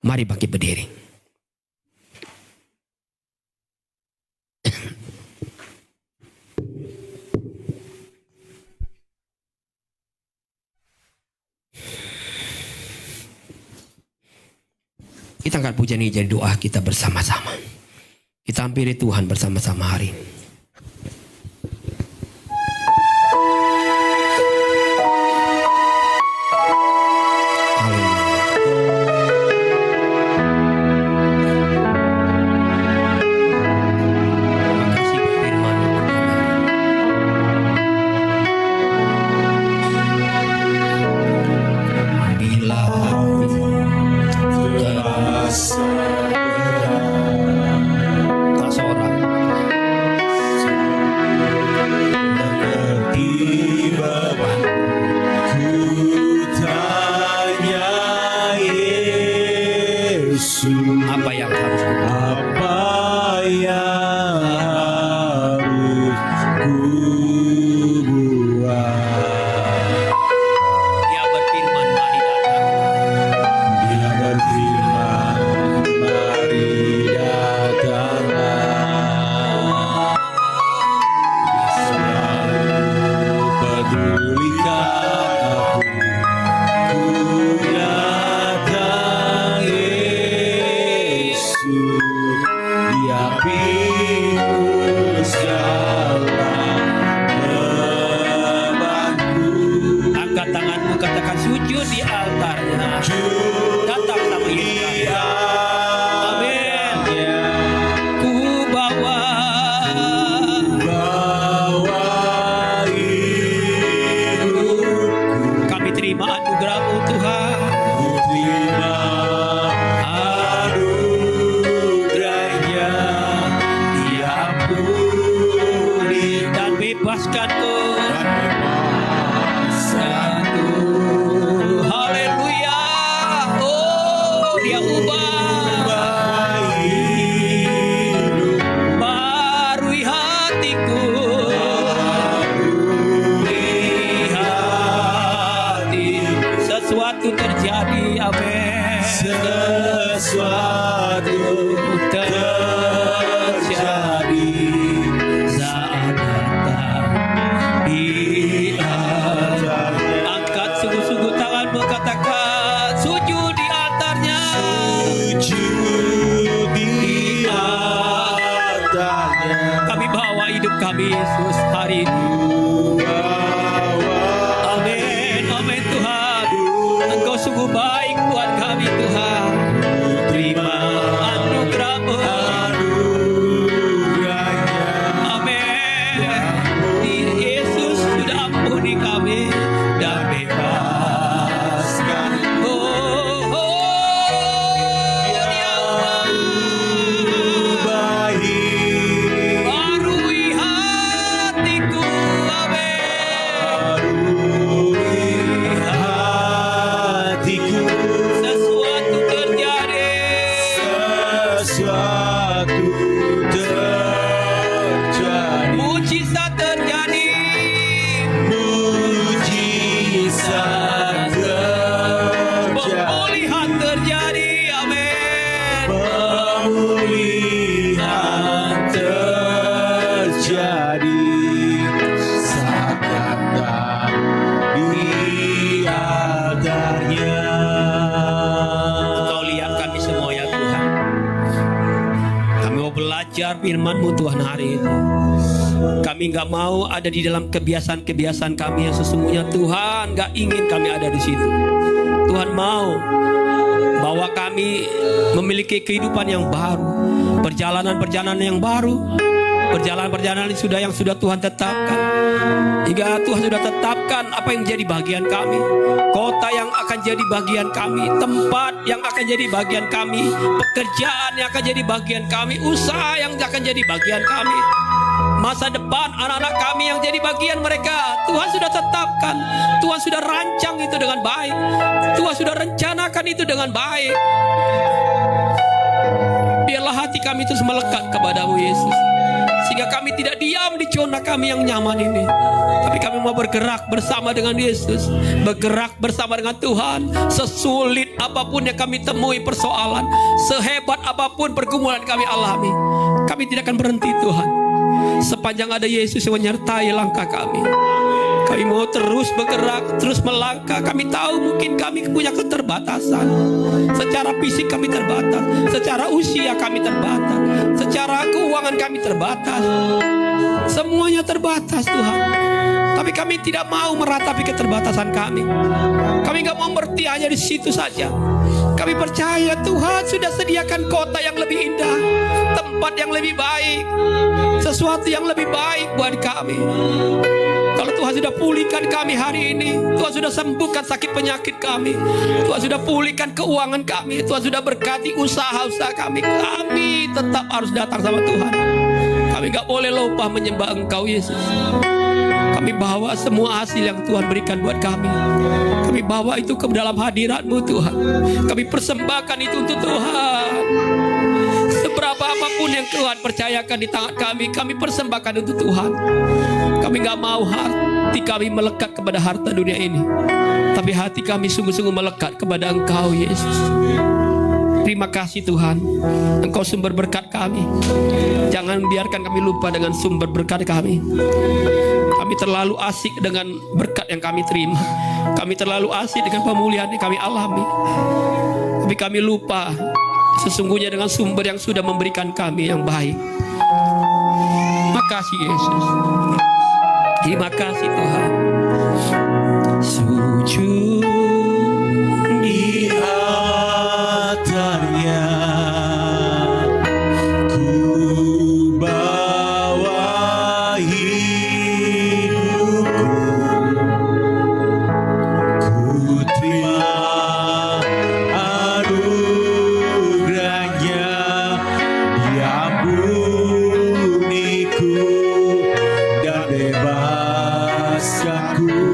Mari bangkit berdiri. Kita angkat pujian ini jadi doa kita bersama-sama. Kita hampiri Tuhan bersama-sama hari ini. Apa yang harus ku buat? Dia berfirman, mari datang. Dia berfirman, mari datanglah. Dia selalu pedulikan aku. Ku datang Yesus, Dia pikul segala bebanku. Angkat tanganmu, katakan sujud di altarnya. Datang sama Yesus. Amin. Ku bawa hidupku, kami terima anugerah-Mu Tuhan. ku terima anugerahnya. Dia ampuni Dan bebaskanku dan bebaskanku sesuatu terjadi. Amin. Sesuatu terjadi Saat datang di altarnya. Angkat sungguh-sungguh tanganmu, katakan sujud di altarnya. sujud di altarnya. Kami bawa hidup kami Yesus hari ini. Amin, amin Tuhan. Engkau sungguh baik buat kami Tuhan. Terima anugerah-Mu. Amin. Yesus sudah ampuni kami dan bebaskan. Oh, Dia barui hatiku. Amin. Hatiku Sesuatu terjadi. sesuatu terjadi. Mujizat terjadi. Mujizat terjadi. Pemulihan terjadi. Amin. Pemulihan terjadi saat datang di altarnya. Kau lihat kami semua ya Tuhan. Kami mau belajar firman-Mu Tuhan hari ini. Kami nggak mau ada di dalam kebiasaan-kebiasaan kami yang sesungguhnya Tuhan nggak ingin kami ada di situ. Tuhan mau bahwa kami memiliki kehidupan yang baru, perjalanan-perjalanan yang baru, perjalanan-perjalanan yang sudah Tuhan tetapkan. Hingga Tuhan sudah tetapkan apa yang menjadi bagian kami, kota yang akan jadi bagian kami, tempat yang akan jadi bagian kami, pekerjaan yang akan jadi bagian kami, usaha yang akan jadi bagian kami, masa depan anak-anak kami yang jadi bagian mereka. Tuhan sudah tetapkan, Tuhan sudah rancang itu dengan baik, Tuhan sudah rencanakan itu dengan baik. Biarlah hati kami terus melekat kepadamu Yesus, sehingga kami tidak diam di zona kami yang nyaman ini, tapi kami mau bergerak bersama dengan Yesus, bergerak bersama dengan Tuhan. Sesulit apapun yang kami temui persoalan, sehebat apapun pergumulan kami alami, kami tidak akan berhenti Tuhan. Sepanjang ada Yesus yang menyertai langkah kami, kami mau terus bergerak, terus melangkah. Kami tahu mungkin kami punya keterbatasan. Secara fisik kami terbatas, secara usia kami terbatas, secara keuangan kami terbatas. Semuanya terbatas Tuhan. Tapi kami tidak mau meratapi keterbatasan kami. Kami gak mau berhenti hanya di situ saja. Kami percaya Tuhan sudah sediakan kota yang lebih indah, tempat yang lebih baik, sesuatu yang lebih baik buat kami. Kalau Tuhan sudah pulihkan kami hari ini, Tuhan sudah sembuhkan sakit penyakit kami, Tuhan sudah pulihkan keuangan kami, Tuhan sudah berkati usaha-usaha kami, kami tetap harus datang sama Tuhan. Kami gak boleh lupa menyembah Engkau Yesus. Kami bawa semua hasil yang Tuhan berikan buat kami. Kami bawa itu ke dalam hadirat-Mu Tuhan. Kami persembahkan itu untuk Tuhan. Seberapa apapun yang Tuhan percayakan di tangan kami persembahkan untuk Tuhan. Kami gak mau hati kami melekat kepada harta dunia ini, tapi hati kami sungguh-sungguh melekat kepada Engkau Yesus. Terima kasih Tuhan, Engkau sumber berkat kami. Jangan biarkan kami lupa dengan sumber berkat kami. Kami terlalu asik dengan berkat yang kami terima. Kami terlalu asik dengan pemulihan yang kami alami. Tapi kami lupa sesungguhnya dengan sumber yang sudah memberikan kami yang baik. Makasih Yesus. Terima kasih Tuhan. Sujud Di altarnya ku bawa hidupku, ku terima anugerahnya, diampuniku dan bebaskanku.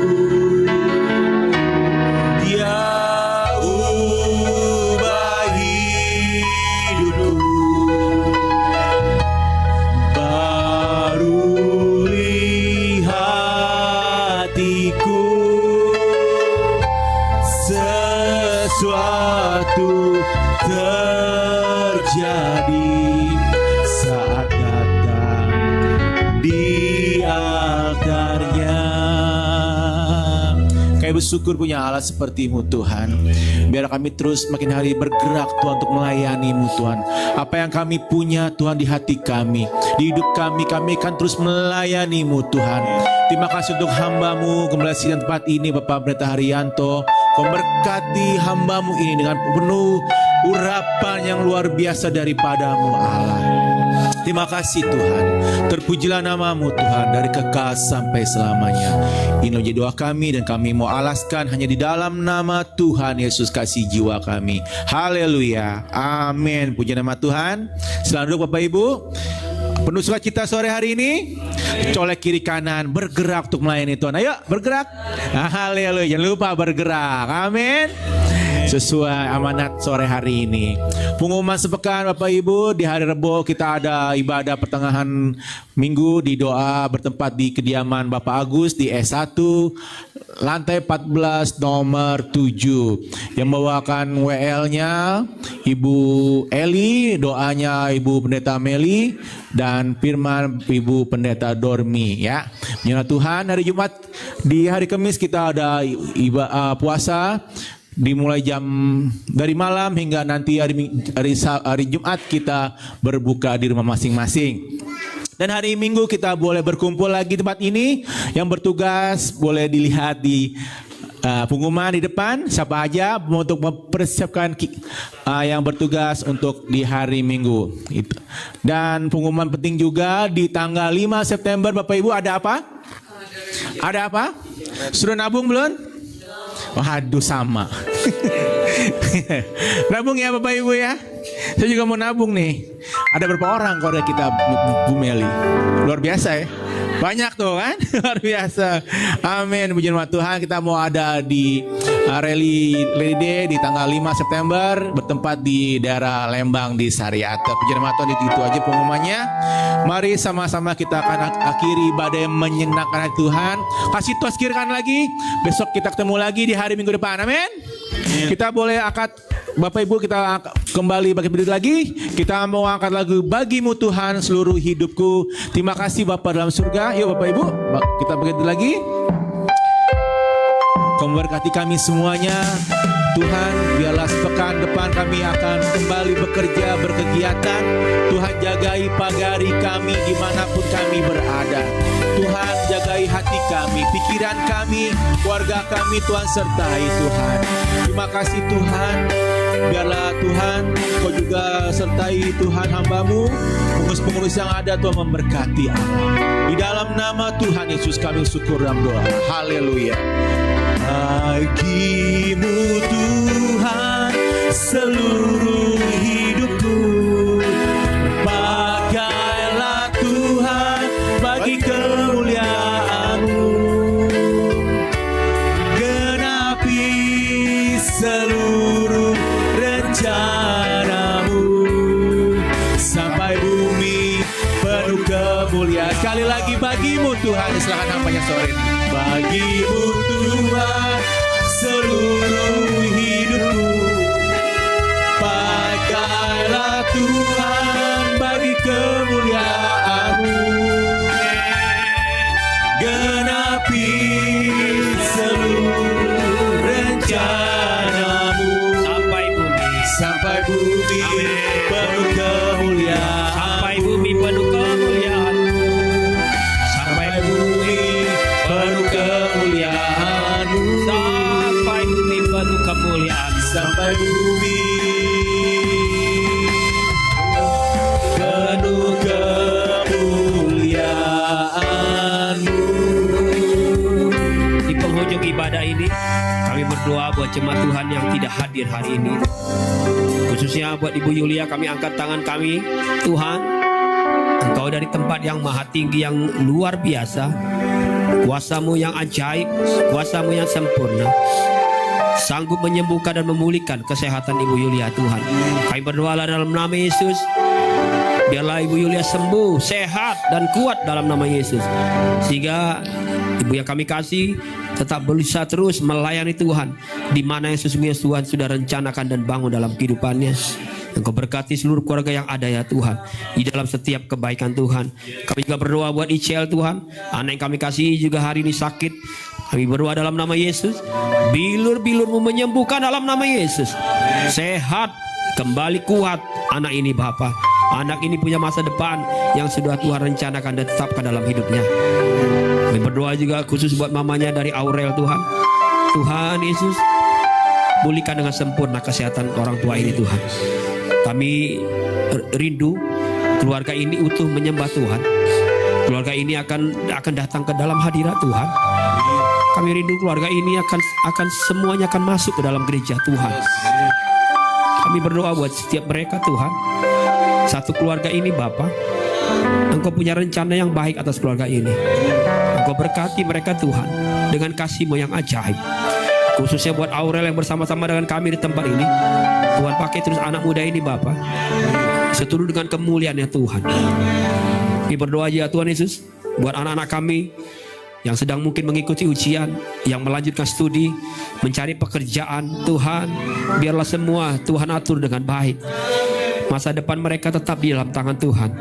sesuatu terjadi saat datang di altarnya. Kami bersyukur punya Allah seperti-Mu Tuhan. Biar kami terus makin hari bergerak Tuhan untuk melayani-Mu Tuhan. Apa yang kami punya Tuhan di hati kami, di hidup kami akan terus melayani-Mu Tuhan. Terima kasih untuk hamba-Mu kembali di tempat ini Bapak Pendeta Haryanto. Kau berkati hamba-Mu ini dengan penuh urapan yang luar biasa daripada-Mu Allah. Terima kasih Tuhan. Terpujilah nama-Mu Tuhan dari kekal sampai selamanya. Ini menjadi doa kami dan kami mau alaskan hanya di dalam nama Tuhan Yesus kasih jiwa kami. Haleluya. Amin. Puji nama Tuhan. Selamat duduk Bapak Ibu. Penuh sukacita sore hari ini. Colek kiri kanan, bergerak untuk melayani Tuhan. Ayo bergerak. Haleluya. Jangan lupa bergerak. Amin. Sesuai amanat sore hari ini. Pengumuman sepekan Bapak Ibu, di hari Rebo kita ada ibadah pertengahan minggu di doa bertempat di kediaman Bapak Agus di S1 lantai 14 nomor 7. Yang membawakan WL-nya Ibu Eli, doanya Ibu Pendeta Meli, dan firman Ibu Pendeta Dormi ya. Menyembah Tuhan. Hari Jumat, di hari Kamis kita ada puasa dimulai dari malam hingga nanti hari Jumat kita berbuka di rumah masing-masing. Dan hari Minggu kita boleh berkumpul lagi di tempat ini. Yang bertugas boleh dilihat di pengumuman di depan, siapa aja untuk mempersiapkan yang bertugas untuk di hari Minggu. Dan pengumuman penting juga di tanggal 5 September Bapak Ibu ada apa? Ada apa? Sudah nabung belum? Waduh sama. Nabung ya Bapak Ibu ya. Saya juga mau nabung nih. Ada berapa orang keluarga kita Bu Meli? Luar biasa ya. Banyak tuh kan. Luar biasa. Amin. Puji nama Tuhan. Kita mau ada di Rally Lady Day di tanggal 5 September. Bertempat di daerah Lembang di Sariater. Puji nama Tuhan. Itu aja pengumumannya. Mari sama-sama kita akan akhiri ibadah yang menyenangkan hati Tuhan. Kasih tos kiri kanan lagi. Besok kita ketemu lagi di hari Minggu depan. Amin. Kita boleh angkat Bapak Ibu, kita kembali bagi berdiri lagi. Kita mau angkat lagu Bagimu Tuhan Seluruh Hidupku. Terima kasih Bapak dalam surga. Yuk Bapak Ibu, kita berdiri lagi. Kau memberkati kami semuanya. Tuhan, biarlah sepekan depan kami akan kembali bekerja, berkegiatan. Tuhan jagai pagari kami dimanapun kami berada. Tuhan jagai hati kami, pikiran kami, keluarga kami Tuhan sertai Tuhan. Terima kasih Tuhan. Biarlah Tuhan Kau juga sertai Tuhan hamba-Mu, pengurus-pengurus yang ada Tuhan memberkati Allah. Di dalam nama Tuhan Yesus kami syukur dalam doa. Haleluya. Bagimu Tuhan seluruh hidupku, pakailah Tuhan bagi kemuliaan-Mu, genapi seluruh rencana-Mu sampai bumi penuh kemuliaan. Sekali lagi bagimu Tuhan, silakan hambanya sore ini. Bagimu Tuhan seluruh hidupku, pakailah Tuhan bagi kemuliaan-Mu, genapi seluruh rencana-Mu sampai bumi penuh kemuliaan, Sampai bumi penuh kemuliaan. sampai bumi penuh kemuliaan-Mu, Sampai bumi penuh kemuliaan. sampai bumi penuh kemuliaan-Mu. Di penghujung ibadah ini kami berdoa buat jemaat Tuhan yang tidak hadir hari ini. Khususnya buat Ibu Yulia, kami angkat tangan kami. Tuhan, Engkau dari tempat yang maha tinggi, yang luar biasa, kuasa-Mu yang ajaib, kuasa-Mu yang sempurna, sanggup menyembuhkan dan memulihkan kesehatan Ibu Yulia Tuhan. Kami berdoa dalam nama Yesus. Biarlah Ibu Yulia sembuh, sehat dan kuat dalam nama Yesus. Sehingga Ibu yang kami kasih tetap berusaha terus melayani Tuhan di mana yang sesungguhnya Tuhan sudah rencanakan dan bangun dalam kehidupannya. Engkau berkati seluruh keluarga yang ada ya Tuhan, di dalam setiap kebaikan Tuhan. Kami juga berdoa buat Icel Tuhan, anak yang kami kasihi juga hari ini sakit. Kami berdoa dalam nama Yesus, bilur-bilur-Mu menyembuhkan dalam nama Yesus. Sehat, kembali kuat anak ini Bapa. Anak ini punya masa depan yang sudah Tuhan rencanakan dan tetapkan dalam hidupnya. Kami berdoa juga khusus buat mamanya dari Aurel Tuhan. Tuhan Yesus, pulihkan dengan sempurna kesehatan orang tua ini Tuhan. Kami rindu keluarga ini utuh menyembah Tuhan. Keluarga ini akan datang ke dalam hadirat Tuhan. Kami rindu keluarga ini akan semuanya akan masuk ke dalam gereja Tuhan. Kami berdoa buat setiap mereka Tuhan. Satu keluarga ini Bapa, Engkau punya rencana yang baik atas keluarga ini. Engkau berkati mereka Tuhan dengan kasih-Mu yang ajaib. Khususnya buat Aurel yang bersama-sama dengan kami di tempat ini. Tuhan pakai terus anak muda ini Bapa, seturut dengan kemuliaan-Nya Tuhan. Kami berdoa ya Tuhan Yesus, buat anak-anak kami yang sedang mungkin mengikuti ujian, yang melanjutkan studi, mencari pekerjaan. Tuhan, biarlah semua Tuhan atur dengan baik. Masa depan mereka tetap di dalam tangan Tuhan.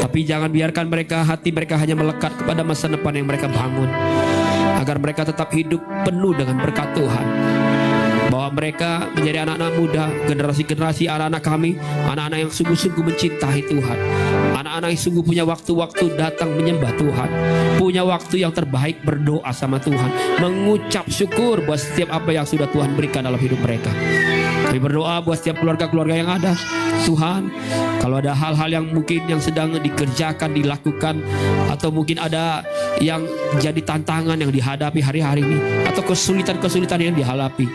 Tapi jangan biarkan hati mereka hanya melekat kepada masa depan yang mereka bangun. Agar mereka tetap hidup penuh dengan berkat Tuhan. Bahwa mereka menjadi anak-anak muda, generasi-generasi anak-anak kami, anak-anak yang sungguh-sungguh mencintai Tuhan. Anak-anak yang sungguh punya waktu-waktu datang menyembah Tuhan. Punya waktu yang terbaik berdoa sama Tuhan. Mengucap syukur buat setiap apa yang sudah Tuhan berikan dalam hidup mereka. Kami berdoa buat setiap keluarga-keluarga yang ada. Tuhan, kalau ada hal-hal yang mungkin yang sedang dikerjakan, dilakukan, atau mungkin ada yang jadi tantangan yang dihadapi hari-hari ini, atau kesulitan-kesulitan yang dihadapi,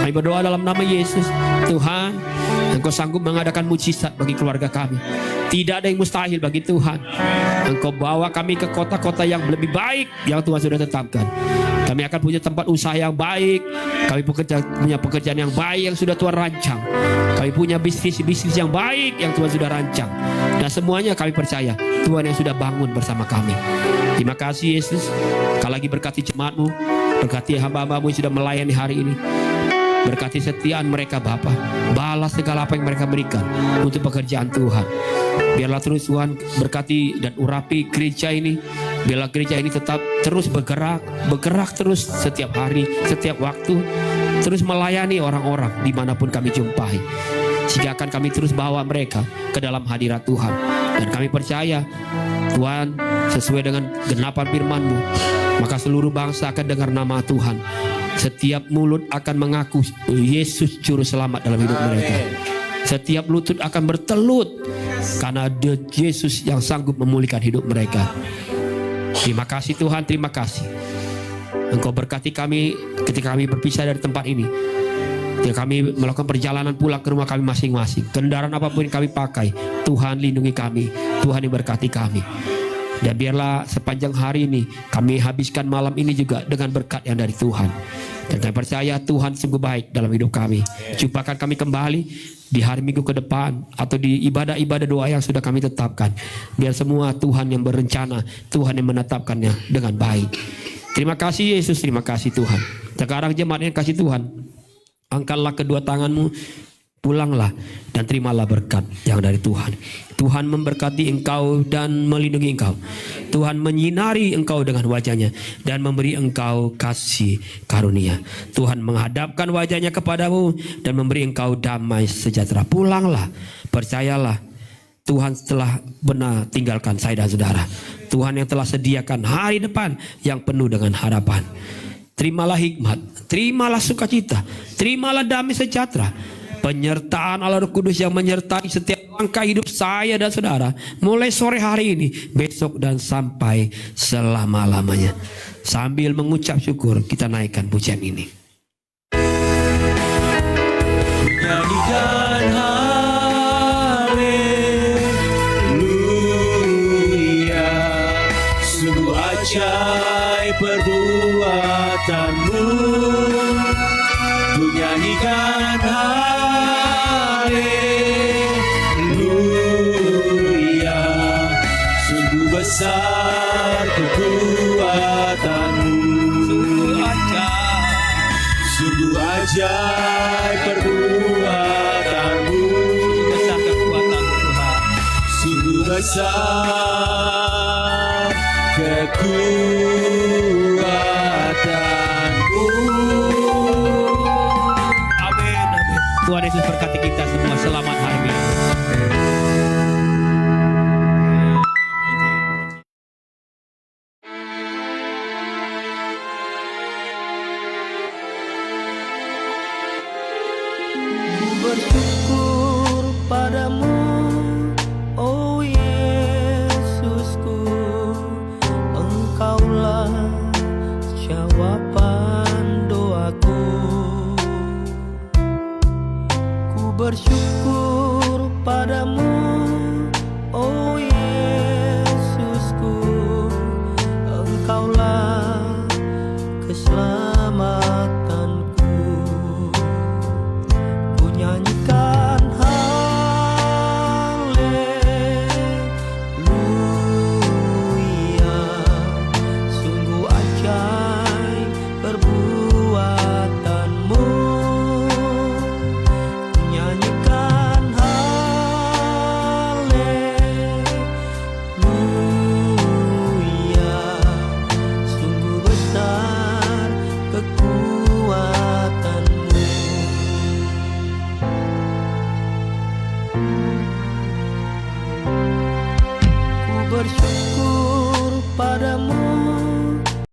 kami berdoa dalam nama Yesus. Tuhan, Engkau sanggup mengadakan mujizat bagi keluarga kami. Tidak ada yang mustahil bagi Tuhan. Engkau bawa kami ke kota-kota yang lebih baik yang Tuhan sudah tetapkan. Kami akan punya tempat usaha yang baik. Kami punya pekerjaan yang baik yang sudah Tuhan rancang. Kami punya bisnis-bisnis yang baik yang Tuhan sudah rancang. Dan semuanya kami percaya Tuhan yang sudah bangun bersama kami. Terima kasih Yesus. Sekali lagi berkati jemaat-Mu, berkati hamba-hamba-Mu yang sudah melayani hari ini. Berkati setiaan mereka Bapa. Balas segala apa yang mereka berikan untuk pekerjaan Tuhan. Biarlah terus Tuhan berkati dan urapi gereja ini. Biarlah gereja ini tetap terus bergerak terus setiap hari, setiap waktu, terus melayani orang-orang dimanapun kami jumpai. Sehingga akan kami terus bawa mereka ke dalam hadirat Tuhan. Dan kami percaya Tuhan, sesuai dengan genapan firman-Mu, maka seluruh bangsa akan dengar nama Tuhan. Setiap mulut akan mengaku Yesus juru selamat dalam hidup mereka. Setiap lutut akan bertelut karena ada Yesus yang sanggup memulihkan hidup mereka. Terima kasih Tuhan, terima kasih. Engkau berkati kami ketika kami berpisah dari tempat ini. Ketika kami melakukan perjalanan pulang ke rumah kami masing-masing. Kendaraan apapun yang kami pakai, Tuhan lindungi kami, Tuhan yang berkati kami. Dan biarlah sepanjang hari ini kami habiskan malam ini juga dengan berkat yang dari Tuhan. Dan kami percaya Tuhan sungguh baik dalam hidup kami. Jumpakan kami kembali di hari Minggu ke depan atau di ibadah-ibadah doa yang sudah kami tetapkan. Biar semua Tuhan yang berencana, Tuhan yang menetapkannya dengan baik. Terima kasih Yesus, terima kasih Tuhan. Sekarang jemaat yang kasih Tuhan, angkatlah kedua tanganmu, pulanglah dan terimalah berkat yang dari Tuhan. Tuhan memberkati engkau dan melindungi engkau. Tuhan menyinari engkau dengan wajahnya dan memberi engkau kasih karunia. Tuhan menghadapkan wajahnya kepadamu dan memberi engkau damai sejahtera. Pulanglah, percayalah, Tuhan telah benar tinggalkan saya dan saudara. Tuhan yang telah sediakan hari depan yang penuh dengan harapan. Terimalah hikmat, terimalah sukacita, terimalah damai sejahtera. Penyertaan Allah Roh Kudus yang menyertai setiap langkah hidup saya dan saudara, mulai sore hari ini, besok dan sampai selama-lamanya. Sambil mengucap syukur, kita naikkan pujian ini. Nyanyikan haleluya, sungguh ajaib perbuatan-Mu. Ku nyanyikan haleluya, sungguh besar kekuatan-Mu. Sungguh ajaib perbuatanmu, Besar kekuatan-Mu Tuhan. sungguh besar kekuatanmu. Amin. Amin. Tuhan Yesus berkati kita semua. Selamat hari Minggu. Bersyukur padamu, oh Yesusku, Engkaulah jawaban doaku. Ku bersyukur padamu,